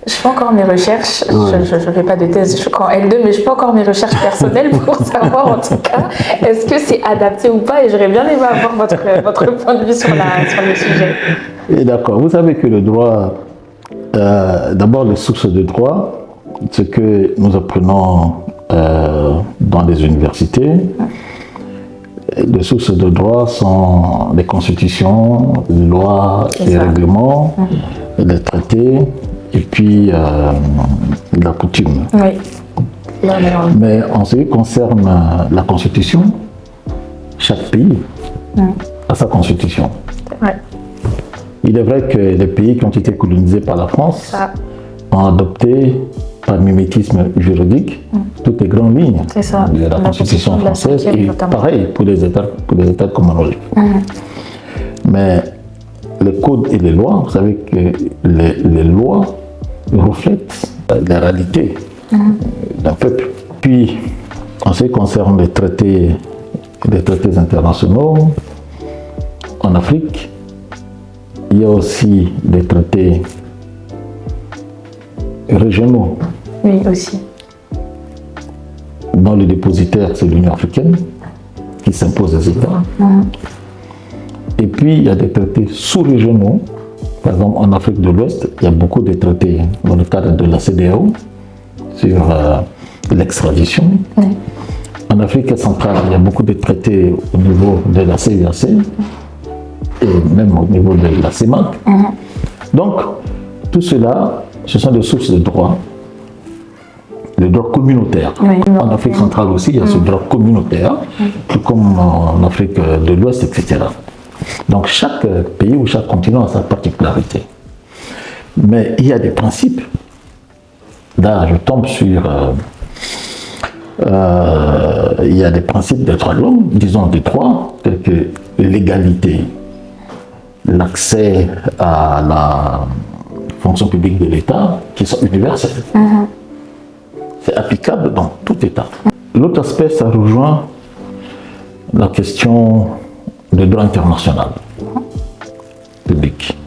Je fais encore mes recherches, je ne fais pas de thèse, je suis encore en L2, mais je fais encore mes recherches personnelles pour savoir en tout cas est-ce que c'est adapté ou pas, et j'aurais bien aimé avoir votre point de vue sur le sujet.
Et d'accord, vous savez que le droit, d'abord les sources de droit, ce que nous apprenons dans les universités, les sources de droit sont les constitutions, les lois, les règlements, les traités, et puis la coutume.
Oui.
Mais en ce qui concerne la constitution, chaque pays a sa constitution.
Ouais.
Il est vrai que les pays qui ont été colonisés par la France ont adopté par mimétisme juridique toutes les grandes lignes de la constitution française, et pareil pour les États commonwealth. Mais les codes et les lois, vous savez que les lois reflètent la réalité d'un peuple. Puis, en ce qui concerne les traités internationaux, en Afrique, il y a aussi des traités régionaux.
Oui, aussi.
Dont le dépositaire, c'est l'Union africaine, qui s'impose aux États. Et puis, il y a des traités sous-régionaux. Par exemple, en Afrique de l'Ouest, il y a beaucoup de traités dans le cadre de la CEDEAO sur l'extradition. En Afrique centrale, il y a beaucoup de traités au niveau de la CEAC et même au niveau de la CEMAC. Donc, tout cela, ce sont des sources de droit. Le droit communautaire. En Afrique centrale aussi, il y a ce droit communautaire, tout comme en Afrique de l'Ouest, etc. Donc chaque pays ou chaque continent a sa particularité. Mais il y a des principes. Là, je tombe sur Il y a des principes des droits de l'homme, disons des droits, tels que l'égalité, l'accès à la fonction publique de l'État, qui sont universels. C'est applicable dans tout État. L'autre aspect, ça rejoint la question du droit international public.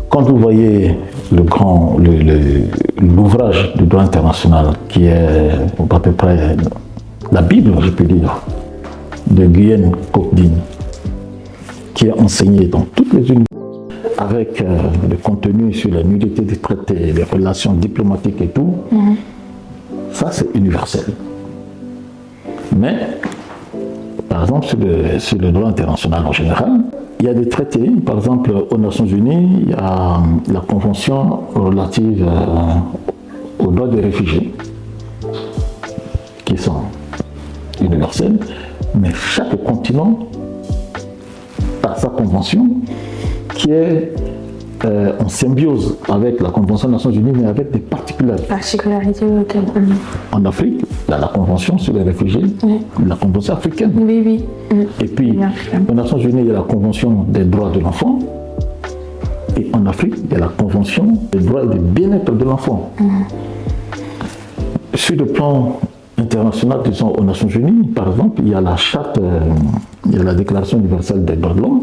Quand vous voyez l'ouvrage du droit international, qui est à peu près la Bible, je peux dire, de Guyenne Cocteau, qui est enseigné dans toutes les universités, avec le contenu sur la nullité des traités, les relations diplomatiques et tout, ça c'est universel. Mais, par exemple, sur le droit international en général, il y a des traités, par exemple aux Nations Unies, il y a la Convention relative aux droits des réfugiés, qui sont universels, mais chaque continent a sa convention qui est en symbiose avec la Convention des Nations Unies, mais avec des particularités.
Particularités locales.
En Afrique, il y a la Convention sur les réfugiés, la Convention africaine.
Oui, oui.
Et puis, aux Nations Unies, il y a la Convention des droits de l'enfant. Et en Afrique, il y a la Convention des droits et du bien-être de l'enfant. Sur le plan international, disons aux Nations Unies, par exemple, il y a la charte, il y a la Déclaration universelle des droits de l'homme.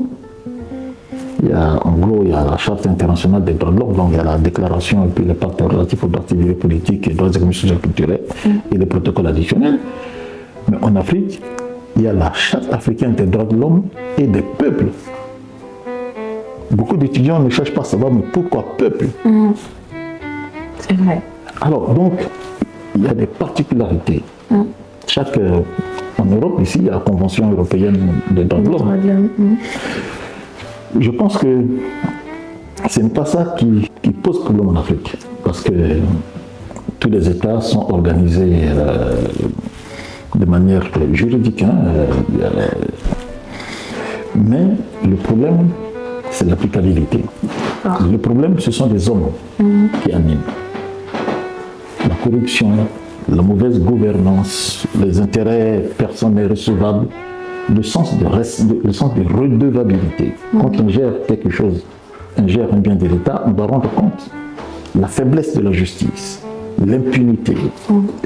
En gros, il y a la Charte internationale des droits de l'homme, donc il y a la déclaration et puis le pacte relatif aux droits civils et politiques et droits économiques et culturels et le protocole additionnel. Mais en Afrique, il y a la Charte africaine des droits de l'homme et des peuples. Beaucoup d'étudiants ne cherchent pas à savoir, mais pourquoi peuple?
C'est vrai.
Alors, donc, il y a des particularités. En Europe, ici, il y a la Convention européenne des droits de l'homme. Je pense que ce n'est pas ça qui pose problème en Afrique, parce que tous les États sont organisés de manière juridique. Mais le problème, c'est l'applicabilité. Le problème, ce sont les hommes qui animent. La corruption, la mauvaise gouvernance, les intérêts personnels recevables, le sens de redevabilité. Quand on gère quelque chose, on gère un bien de l'État, on doit rendre compte la faiblesse de la justice, l'impunité,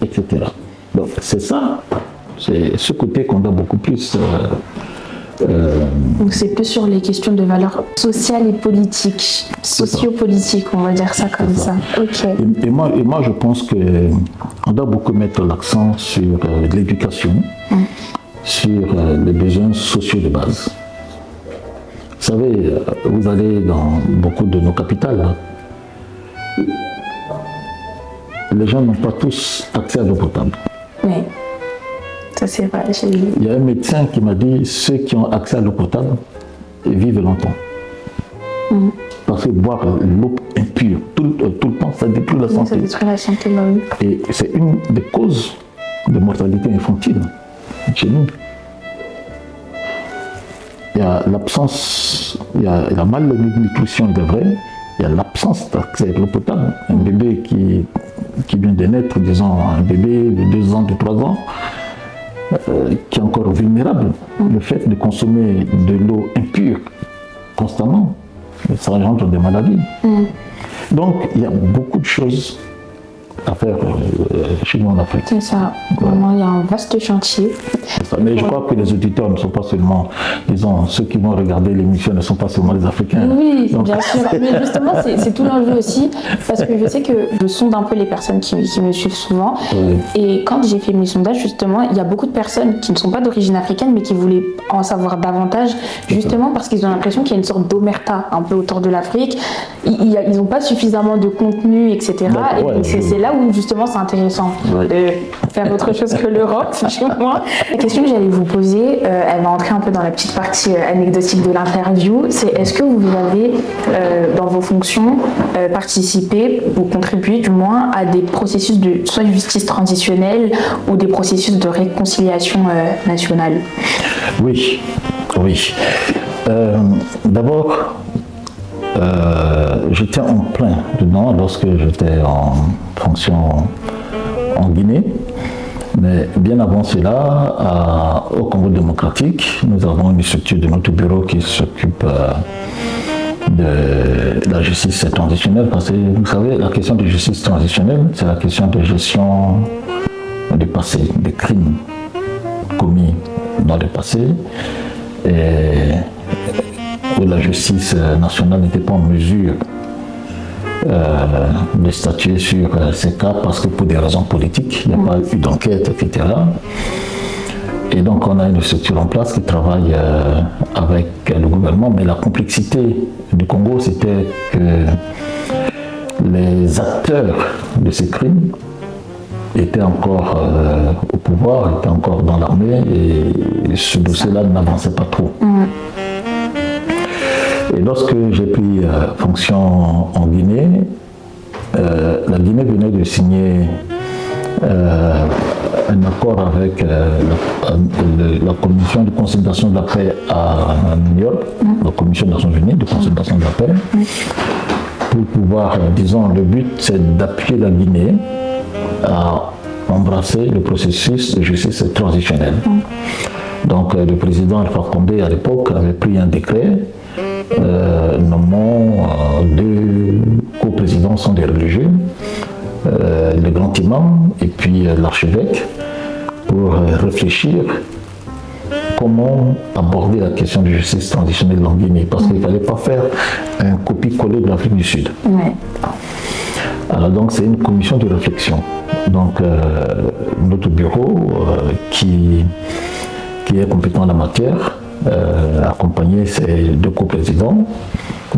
etc. Donc c'est ça, c'est ce côté qu'on doit beaucoup plus...
Donc c'est plus sur les questions de valeurs sociales et politiques, sociopolitiques, on va dire ça comme ça. Ok.
Et moi, je pense qu'on doit beaucoup mettre l'accent sur l'éducation, sur les besoins sociaux de base. Vous savez, vous allez dans beaucoup de nos capitales, les gens n'ont pas tous accès à l'eau potable.
Oui, ça c'est vrai.
Il y a un médecin qui m'a dit, ceux qui ont accès à l'eau potable vivent longtemps. Parce que boire l'eau impure tout le temps, ça détruit la santé.
Ça détruit la santé, bah oui.
Et c'est une des causes de mortalité infantile chez nous. Il y a l'absence, il y a la malnutrition de vrai, il y a l'absence d'accès à l'eau potable. Un bébé qui vient de naître, disons un bébé de 2 ans, de 3 ans, qui est encore vulnérable, le fait de consommer de l'eau impure constamment, ça engendre des maladies. Donc il y a beaucoup de choses à faire chez nous en Afrique.
C'est ça, vraiment, il y a un vaste chantier.
Ça. Mais je crois que les auditeurs ne sont pas seulement, disons, ceux qui vont regarder l'émission ne sont pas seulement les Africains.
Oui, donc, bien sûr. Mais justement, c'est tout l'enjeu aussi, parce que je sais que je sonde un peu les personnes qui me suivent souvent. Et quand j'ai fait mes sondages, justement, il y a beaucoup de personnes qui ne sont pas d'origine africaine, mais qui voulaient en savoir davantage, justement parce qu'ils ont l'impression qu'il y a une sorte d'omerta un peu autour de l'Afrique. Ils n'ont pas suffisamment de contenu, etc. Et c'est là où, justement, c'est intéressant de faire autre chose que l'Europe, chez moi. La question que j'allais vous poser, elle va entrer un peu dans la petite partie anecdotique de l'interview, c'est est-ce que vous avez, dans vos fonctions, participé ou contribué du moins à des processus de soit justice transitionnelle ou des processus de réconciliation nationale?
Oui. D'abord, j'étais en plein dedans lorsque j'étais en fonction en Guinée. Mais bien avant cela, au Congo démocratique, nous avons une structure de notre bureau qui s'occupe de la justice transitionnelle, parce que vous savez, la question de justice transitionnelle, c'est la question de gestion du passé, des crimes commis dans le passé, et où la justice nationale n'était pas en mesure de statuer sur ces cas parce que pour des raisons politiques, il n'y a pas eu d'enquête, etc. Et donc on a une structure en place qui travaille avec le gouvernement, mais la complexité du Congo, c'était que les acteurs de ces crimes étaient encore au pouvoir, étaient encore dans l'armée, et ce dossier-là n'avançait pas trop. Et lorsque j'ai pris fonction en Guinée, la Guinée venait de signer un accord avec la Commission de consultation de la paix à New York, la Commission des Nations Unies de consultation de la paix, pour pouvoir, disons, le but c'est d'appuyer la Guinée à embrasser le processus de justice transitionnelle. Donc le président Alpha Condé à l'époque avait pris un décret nommant deux co-présidents sont des religieux, le grand imam et puis l'archevêque, pour réfléchir comment aborder la question de justice transitionnelle en Guinée, parce qu'il ne fallait pas faire un copier-coller de l'Afrique du Sud. Alors donc c'est une commission de réflexion. Donc notre bureau qui est compétent en la matière, accompagner ces deux co-présidents.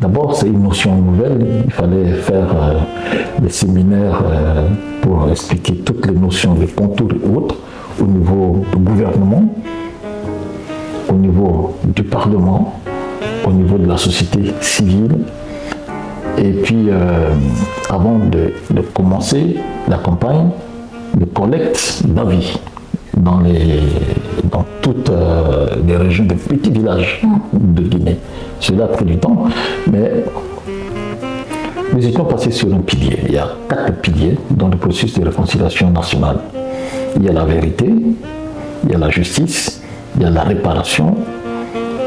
D'abord, c'est une notion nouvelle. Il fallait faire des séminaires pour expliquer toutes les notions, les contours et autres au niveau du gouvernement, au niveau du Parlement, au niveau de la société civile. Et puis, avant de commencer la campagne de collecte d'avis dans toutes les régions des petits villages de Guinée. Cela a pris du temps, mais nous étions passés sur un pilier. Il y a 4 piliers dans le processus de réconciliation nationale. Il y a la vérité, il y a la justice, il y a la réparation,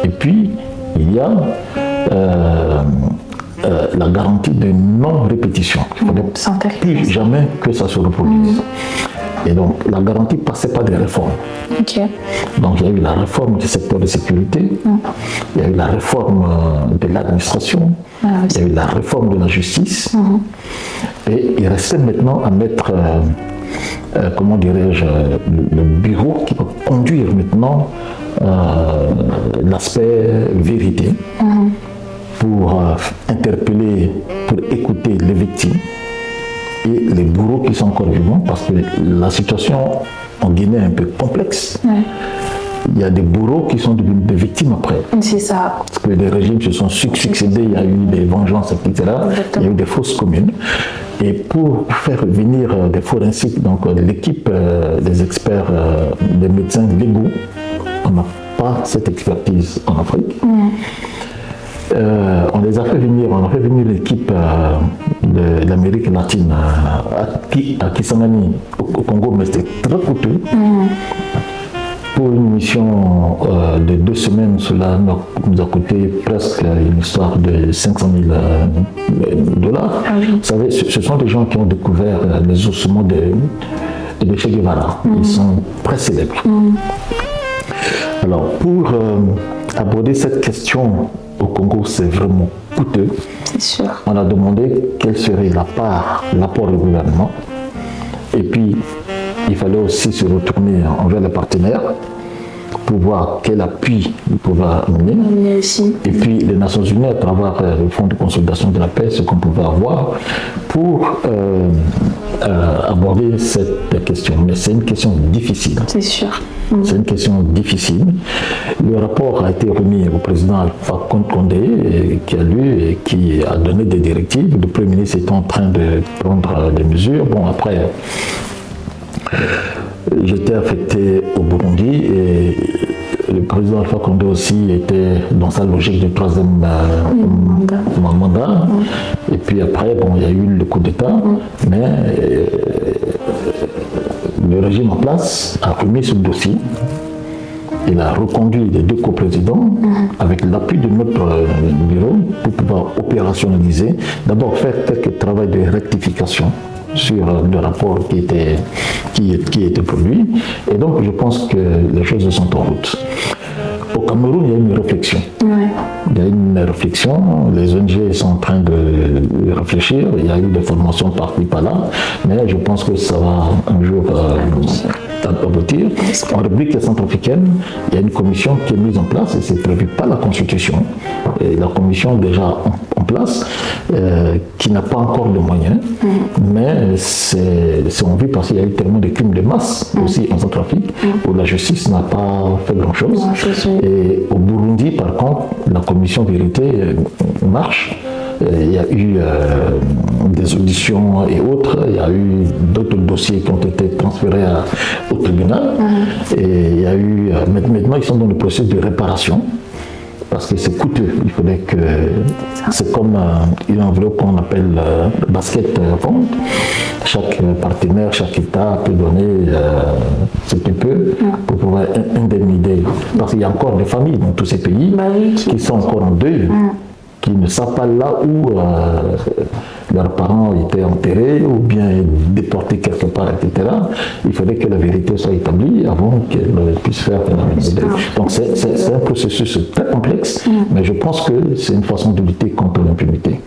et puis il y a la garantie de non-répétition. Il ne fallait plus jamais que ça se reproduise. Et donc, la garantie passait par des réformes. Donc, il y a eu la réforme du secteur de sécurité, il y a eu la réforme de l'administration, il y a eu la réforme de la justice, et il restait maintenant à mettre, comment dirais-je, le bureau qui va conduire maintenant l'aspect vérité pour interpeller, pour écouter les victimes et les bourreaux qui sont encore vivants, parce que la situation en Guinée est un peu complexe. Il y a des bourreaux qui sont devenus des victimes après.
C'est ça.
Parce que les régimes se sont succédés, il y a eu des vengeances, etc. Il y a eu des fausses communes. Et pour faire venir des forensiques, donc l'équipe des experts, des médecins légaux, on n'a pas cette expertise en Afrique. On les a fait venir, on a fait venir l'équipe de l'Amérique latine à Kisangani, au Congo, mais c'était très coûteux. Pour une mission de 2 semaines, cela nous a coûté presque une histoire de 500 000 $. Vous savez, ce sont des gens qui ont découvert les ossements de Che Guevara. Ils sont très célèbres. Alors, pour aborder cette question au Congo, c'est vraiment coûteux.
C'est sûr.
On a demandé quelle serait l'apport du gouvernement. Et puis, il fallait aussi se retourner envers les partenaires pour voir quel appui ils pouvaient amener. Et puis, les Nations Unies, à travers le Fonds de consolidation de la paix, ce qu'on pouvait avoir pour aborder cette question. Mais c'est une question difficile.
C'est sûr.
C'est une question difficile. Le rapport a été remis au président Alpha Condé, qui a lu et qui a donné des directives. Le Premier ministre est en train de prendre des mesures. Bon, après, j'étais affecté au Burundi et le président Alpha Condé aussi était dans sa logique de 3e mandat. Et puis après, bon, il y a eu le coup d'État, mais le régime en place a remis ce dossier. Il a reconduit les deux coprésidents avec l'appui de notre bureau pour pouvoir opérationnaliser, d'abord faire quelques travail de rectification sur le rapport qui était produit. Et donc je pense que les choses sont en route. Au Cameroun, il y a une réflexion.
Ouais.
Il y a une réflexion, les ONG sont en train de réfléchir, il y a eu des formations par-ci par-là, mais je pense que ça va un jour aboutir. En République centrafricaine, il y a une commission qui est mise en place et c'est prévu par la Constitution. Et la commission déjà en place, qui n'a pas encore de moyens, mais c'est envie parce qu'il y a eu tellement de crimes de masse aussi en Centrafrique où la justice n'a pas fait grand-chose. Et au Burundi, par contre, la commission vérité marche. Il y a eu des auditions et autres, il y a eu d'autres dossiers qui ont été transférés au tribunal. Et il y a eu, maintenant ils sont dans le processus de réparation. Parce que c'est coûteux, il faudrait que... C'est comme une enveloppe qu'on appelle basket fund. Chaque partenaire, chaque État peut donner ce qu'il peut pour pouvoir indemniser. Parce qu'il y a encore des familles dans tous ces pays qui sont encore en deuil, qui ne savent pas là où leurs parents étaient enterrés ou bien déportés quelque part, etc. Il fallait que la vérité soit établie avant qu'elle puisse faire un deuil. Donc c'est un processus très complexe, mais je pense que c'est une façon de lutter contre l'impunité.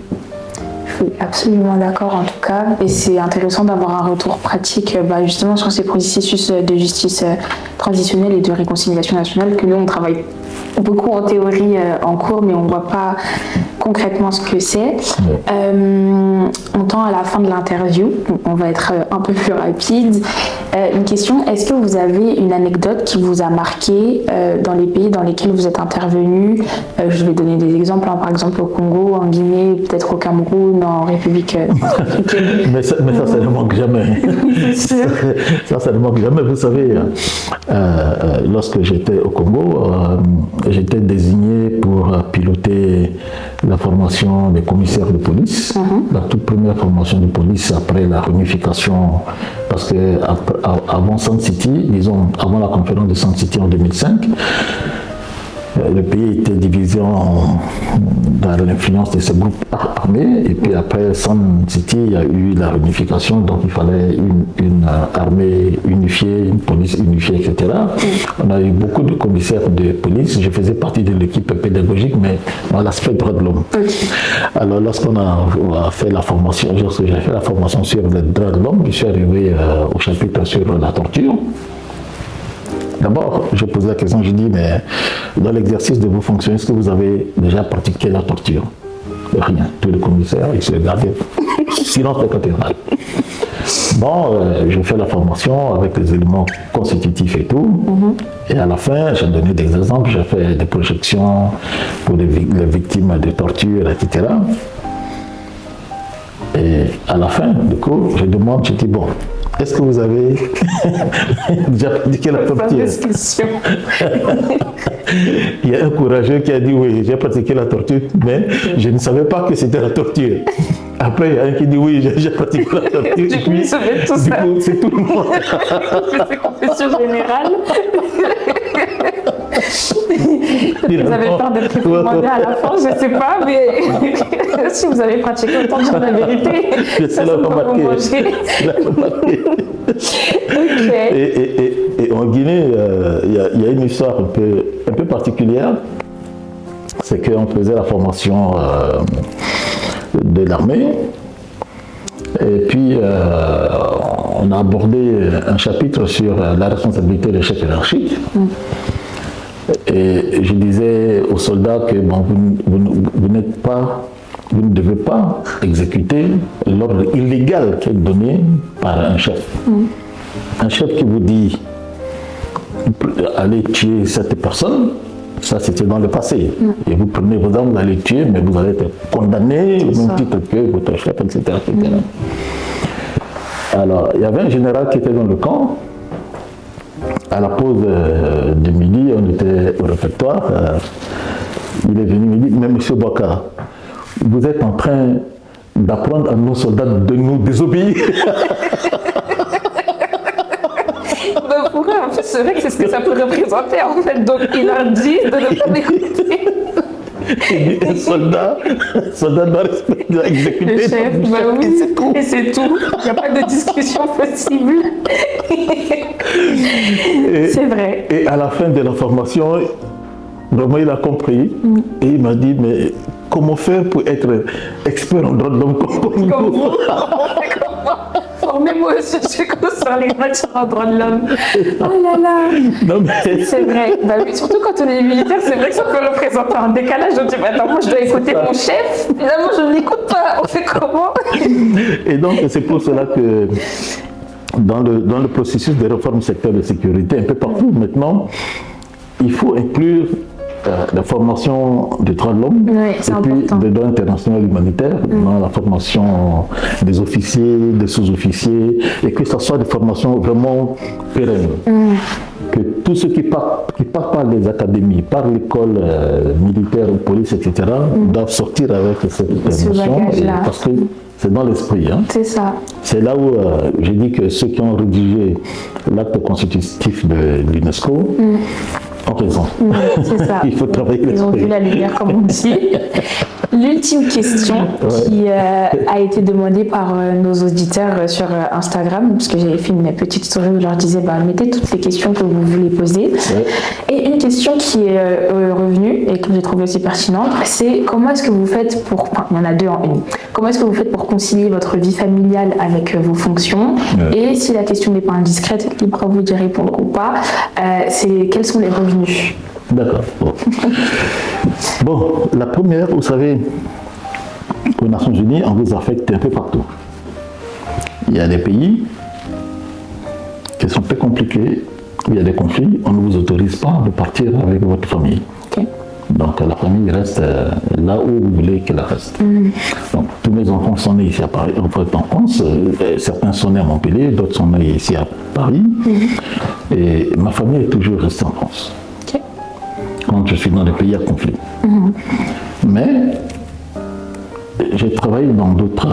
Je suis absolument d'accord en tout cas, et c'est intéressant d'avoir un retour pratique justement sur ces processus de justice transitionnelle et de réconciliation nationale que nous on travaille beaucoup en théorie en cours, mais on ne voit pas concrètement ce que c'est. On tend à la fin de l'interview, donc on va être un peu plus rapide. Une question, est-ce que vous avez une anecdote qui vous a marqué dans les pays dans lesquels vous êtes intervenu? Je vais donner des exemples, par exemple au Congo, en Guinée, peut-être au Cameroun, en République centrafricaine.
mais ça ne manque jamais. Ça ne manque jamais. Vous savez, lorsque j'étais au Congo, j'étais désigné pour piloter la formation des commissaires de police, la toute première formation de police après la réunification, parce que avant Sun City, disons avant la conférence de Sun City en 2005, le pays était divisé dans l'influence de ces groupes armés, et puis après Sun City, il y a eu la réunification, donc il fallait une armée unifiée, une police unifiée, etc. On a eu beaucoup de commissaires de police, je faisais partie de l'équipe pédagogique, mais dans l'aspect droit de l'homme. Alors lorsqu'on a fait la formation, lorsque j'ai fait la formation sur les droits de l'homme, je suis arrivé au chapitre sur la torture. D'abord, je pose la question, je dis, mais dans l'exercice de vos fonctions, est-ce que vous avez déjà pratiqué la torture? Rien. Tous les commissaires, ils se regardaient. Silence de cathédrale. Bon, je fais la formation avec les éléments constitutifs et tout. Et à la fin, j'ai donné des exemples, j'ai fait des projections pour les victimes de torture, etc. Et à la fin, du coup, je demande, je dis, bon, est-ce que vous avez déjà pratiqué la torture? Il y a un courageux qui a dit oui, j'ai pratiqué la torture, mais je ne savais pas que c'était la torture. Après, il y a un qui dit oui, j'ai pratiqué la torture. Du coup, c'est tout le monde.
C'est confession générale. Vous avez peur d'être recommandé à la fin, je ne sais pas, mais si vous avez pratiqué autant de la vérité, ça ne peut pas vous manger.
Et en Guinée, il y a une histoire un peu particulière. C'est qu'on faisait la formation de l'armée. Et puis, on a abordé un chapitre sur la responsabilité des chefs hiérarchiques. Et je disais aux soldats que bon, vous ne devez pas exécuter l'ordre illégal qui est donné par un chef. Un chef qui vous dit allez tuer cette personne, ça c'était dans le passé. Et vous prenez vos armes, vous allez tuer, mais vous allez être condamné au même titre que votre chef, etc. Alors, il y avait un général qui était dans le camp. À la pause de midi, on était au réfectoire. Il est venu me dire, mais monsieur Bouaka, vous êtes en train d'apprendre à nos soldats de nous désobéir.
pour eux, en fait, c'est vrai que c'est ce que ça peut représenter, en fait. Donc, ils leur disent de ne pas l'écouter.
Un soldat doit exécuter
Le chef,
son
bah
chef,
oui,
et c'est tout.
et c'est tout. Il n'y a pas de discussion possible. C'est vrai.
Et à la fin de la formation, vraiment, il a compris. Et il m'a dit, mais comment faire pour être expert en droits de l'homme comme
Comme
vous?
vous, formez-moi aussi sur les matières en droits de l'homme. Oh là là.
Non, mais
C'est vrai. Bah oui, surtout quand on est militaire, c'est vrai que ça peut représenter un décalage. Donc, tu dis, attends, moi, je dois écouter mon chef. Finalement, je ne l'écoute pas. On fait comment?
Et donc, c'est pour cela que dans le processus de réforme secteur de sécurité, un peu partout maintenant, il faut inclure la formation des droits de l'homme
Oui, c'est
et puis
important.
des droits internationaux humanitaires, dans la formation des officiers, des sous-officiers, et que ce soit des formations vraiment pérennes. Que tous ceux qui partent par les académies, par l'école militaire ou police, etc., doivent sortir avec cette
Ce
notion,
bagage-là.
parce que c'est dans l'esprit. Hein.
C'est ça.
C'est là où j'ai dit que ceux qui ont rédigé l'acte constitutif de l'UNESCO ont raison.
C'est ça.
Il faut travailler
Ils ont
l'esprit.
vu la lumière, comme on dit. L'ultime question qui a été demandée par nos auditeurs sur Instagram, parce que j'avais fait une petite story où je leur disais, bah, mettez toutes les questions que vous voulez poser. Et une question qui est revenue et que j'ai trouvée aussi pertinente, c'est comment est-ce que vous faites pour, enfin, il y en a deux en une, comment est-ce que vous faites pour concilier votre vie familiale avec vos fonctions, et si la question n'est pas indiscrète, libre à vous d'y répondre ou pas, c'est quels sont les revenus?
D'accord. Bon. Bon, la première, vous savez, aux Nations Unies, on vous affecte un peu partout. Il y a des pays qui sont très compliqués, où il y a des conflits, on ne vous autorise pas de partir avec votre famille.
Ok.
Donc la famille reste là où vous voulez qu'elle reste. Donc tous mes enfants sont nés ici à Paris, en France. Certains sont nés à Montpellier, d'autres sont nés ici à Paris. Et ma famille est toujours restée en France.
Ok.
Quand je suis dans des pays à conflit. Mais j'ai travaillé dans d'autres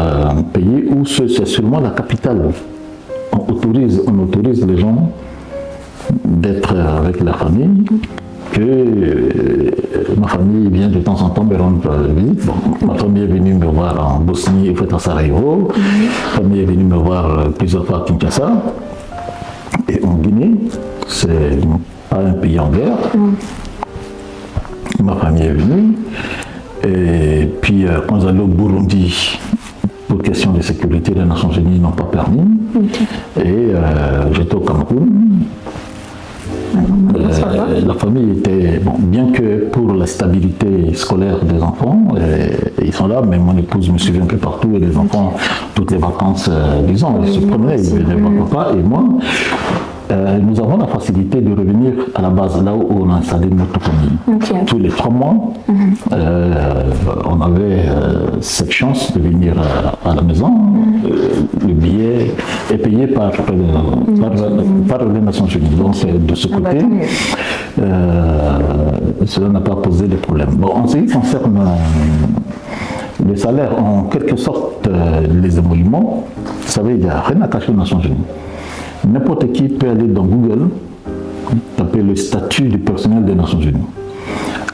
pays où c'est seulement la capitale. On autorise les gens d'être avec la famille, que ma famille vient de temps en temps me rendre visite. Bon, ma famille est venue me voir en Bosnie, en fait à Sarajevo. Ma famille est venue me voir plusieurs fois à Kinshasa. Et en Guinée, c'est pas un pays en guerre. Ma famille est venue. Et puis, quand j'allais au Burundi, pour question de sécurité, les Nations Unies n'ont pas permis. Et j'étais au Cameroun. La famille était, bon, bien que pour la stabilité scolaire des enfants, ils sont là, mais mon épouse me suivait un peu partout et les enfants, toutes les vacances, disons, ils se promenaient, ils venaient voir papa et moi. Nous avons la facilité de revenir à la base, là où on a installé notre famille.
Okay.
Tous les 3 mois, on avait cette chance de venir à la maison. Le billet est payé par les Nations Unies. Donc, de ce côté, cela n'a pas posé de problème. Bon, en ce qui concerne les salaires, en quelque sorte, les émoluments, vous savez, il n'y a rien à cacher aux Nations Unies. N'importe qui peut aller dans Google, taper le statut du personnel des Nations Unies.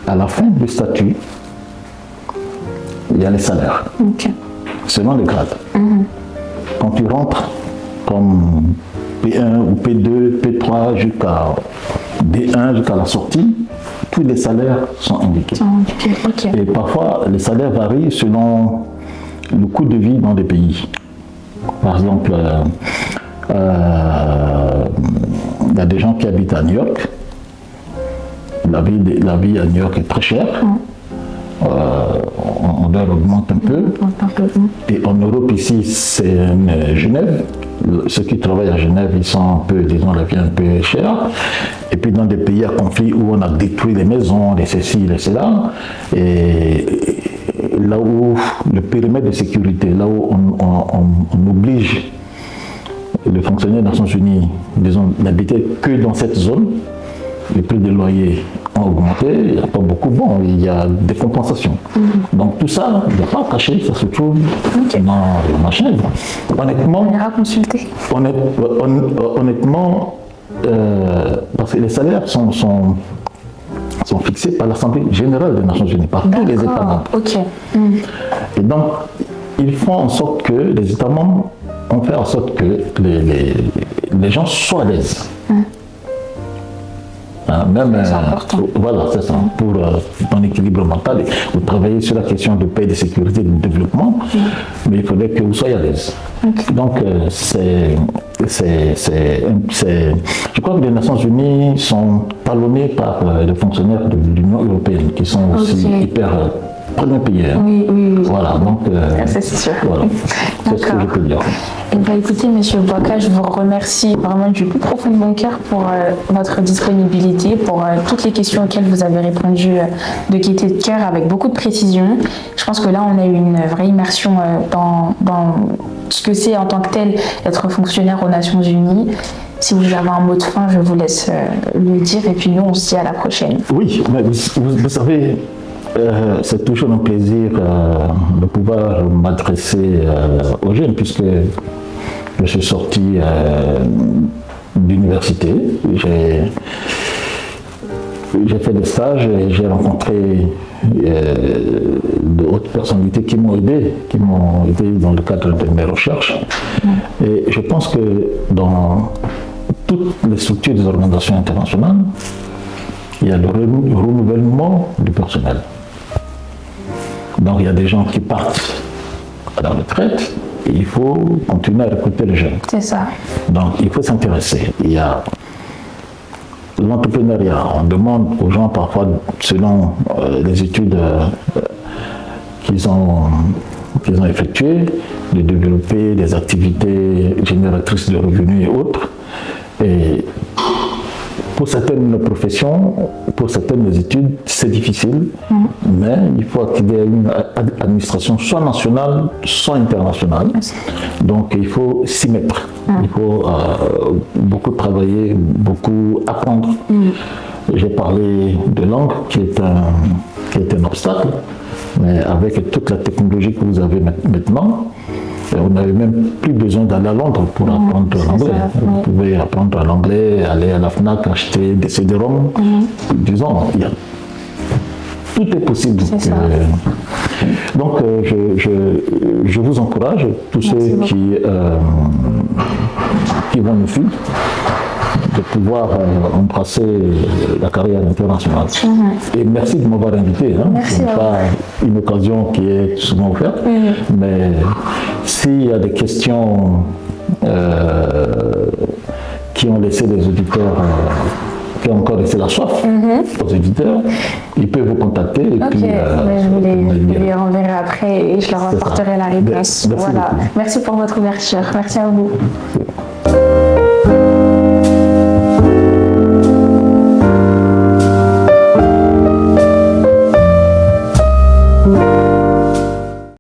À la fin du statut, il y a les salaires, selon les grades. Quand tu rentres comme P1 ou P2, P3 jusqu'à D1, jusqu'à la sortie, tous les salaires sont indiqués. Et parfois, les salaires varient selon le coût de vie dans les pays. Par exemple, il y a des gens qui habitent à New York. La vie à New York est très chère. On doit augmenter un peu. Et en Europe, ici, c'est Genève. Ceux qui travaillent à Genève, ils sont un peu, disons, la vie un peu chère. Et puis dans des pays à conflit où on a détruit les maisons, les ceci, les cela, et là où le périmètre de sécurité, là où on oblige les fonctionnaires des Nations Unies, disons, n'habiter que dans cette zone, les prix des loyers ont augmenté, il n'y a pas beaucoup, bon, il y a des compensations. Donc tout ça, il n'y a pas caché, ça se trouve dans la chaîne. Honnêtement,
on ira consulter.
Honnêtement, parce que les salaires sont fixés par l'Assemblée générale des Nations Unies, par tous les États membres.
Ok.
Et donc, ils font en sorte que les États membres ont fait en sorte que les gens soient à l'aise. Même, voilà, c'est ça, pour ton équilibre mental, vous travaillez sur la question de paix, de sécurité, de développement, mais il faudrait que vous soyez à l'aise. Donc, je crois que les Nations Unies sont talonnées par les fonctionnaires de l'Union européenne, qui sont aussi hyper premier pays.
Oui.
Voilà, donc,
c'est sûr.
Voilà, c'est ce que je peux dire.
Eh bien, écoutez, Monsieur Bouaka, je vous remercie vraiment du plus profond de mon cœur pour votre disponibilité, pour toutes les questions auxquelles vous avez répondu de gaieté de cœur avec beaucoup de précision. Je pense que là, on a eu une vraie immersion dans ce que c'est en tant que tel être fonctionnaire aux Nations Unies. Si vous avez un mot de fin, je vous laisse le dire et puis nous, on se dit à la prochaine.
Oui, mais vous savez, c'est toujours un plaisir de pouvoir m'adresser aux jeunes, puisque je suis sorti d'université, j'ai fait des stages et j'ai rencontré de hautes personnalités qui m'ont aidé dans le cadre de mes recherches. Et je pense que dans toutes les structures des organisations internationales, il y a le renouvellement du personnel. Donc il y a des gens qui partent à la retraite et il faut continuer à recruter les jeunes.
C'est ça. Donc
il faut s'intéresser. Il y a l'entrepreneuriat. On demande aux gens parfois, selon les études qu'ils ont effectuées, de développer des activités génératrices de revenus et autres. Et pour certaines professions, pour certaines études, c'est difficile, mais il faut qu'il y ait une administration soit nationale, soit internationale. Donc il faut s'y mettre. Il faut beaucoup travailler, beaucoup apprendre. J'ai parlé de langue qui est un obstacle, mais avec toute la technologie que vous avez maintenant, on n'avait même plus besoin d'aller à Londres pour apprendre l'anglais. Vous pouvez apprendre l'anglais, aller à la FNAC, acheter des CD-ROM. Disons, tout est possible. Donc, je vous encourage, tous ceux qui vont nous suivre, de pouvoir embrasser la carrière internationale. Et merci de m'avoir invité. Ce n'est pas une occasion qui est souvent offerte, mais s'il y a des questions qui ont laissé les auditeurs, qui ont encore laissé la soif aux éditeurs, ils peuvent vous contacter. Et puis,
je les renverrai après et je leur apporterai la réponse.
Merci beaucoup.
Merci pour votre ouverture. Merci à vous.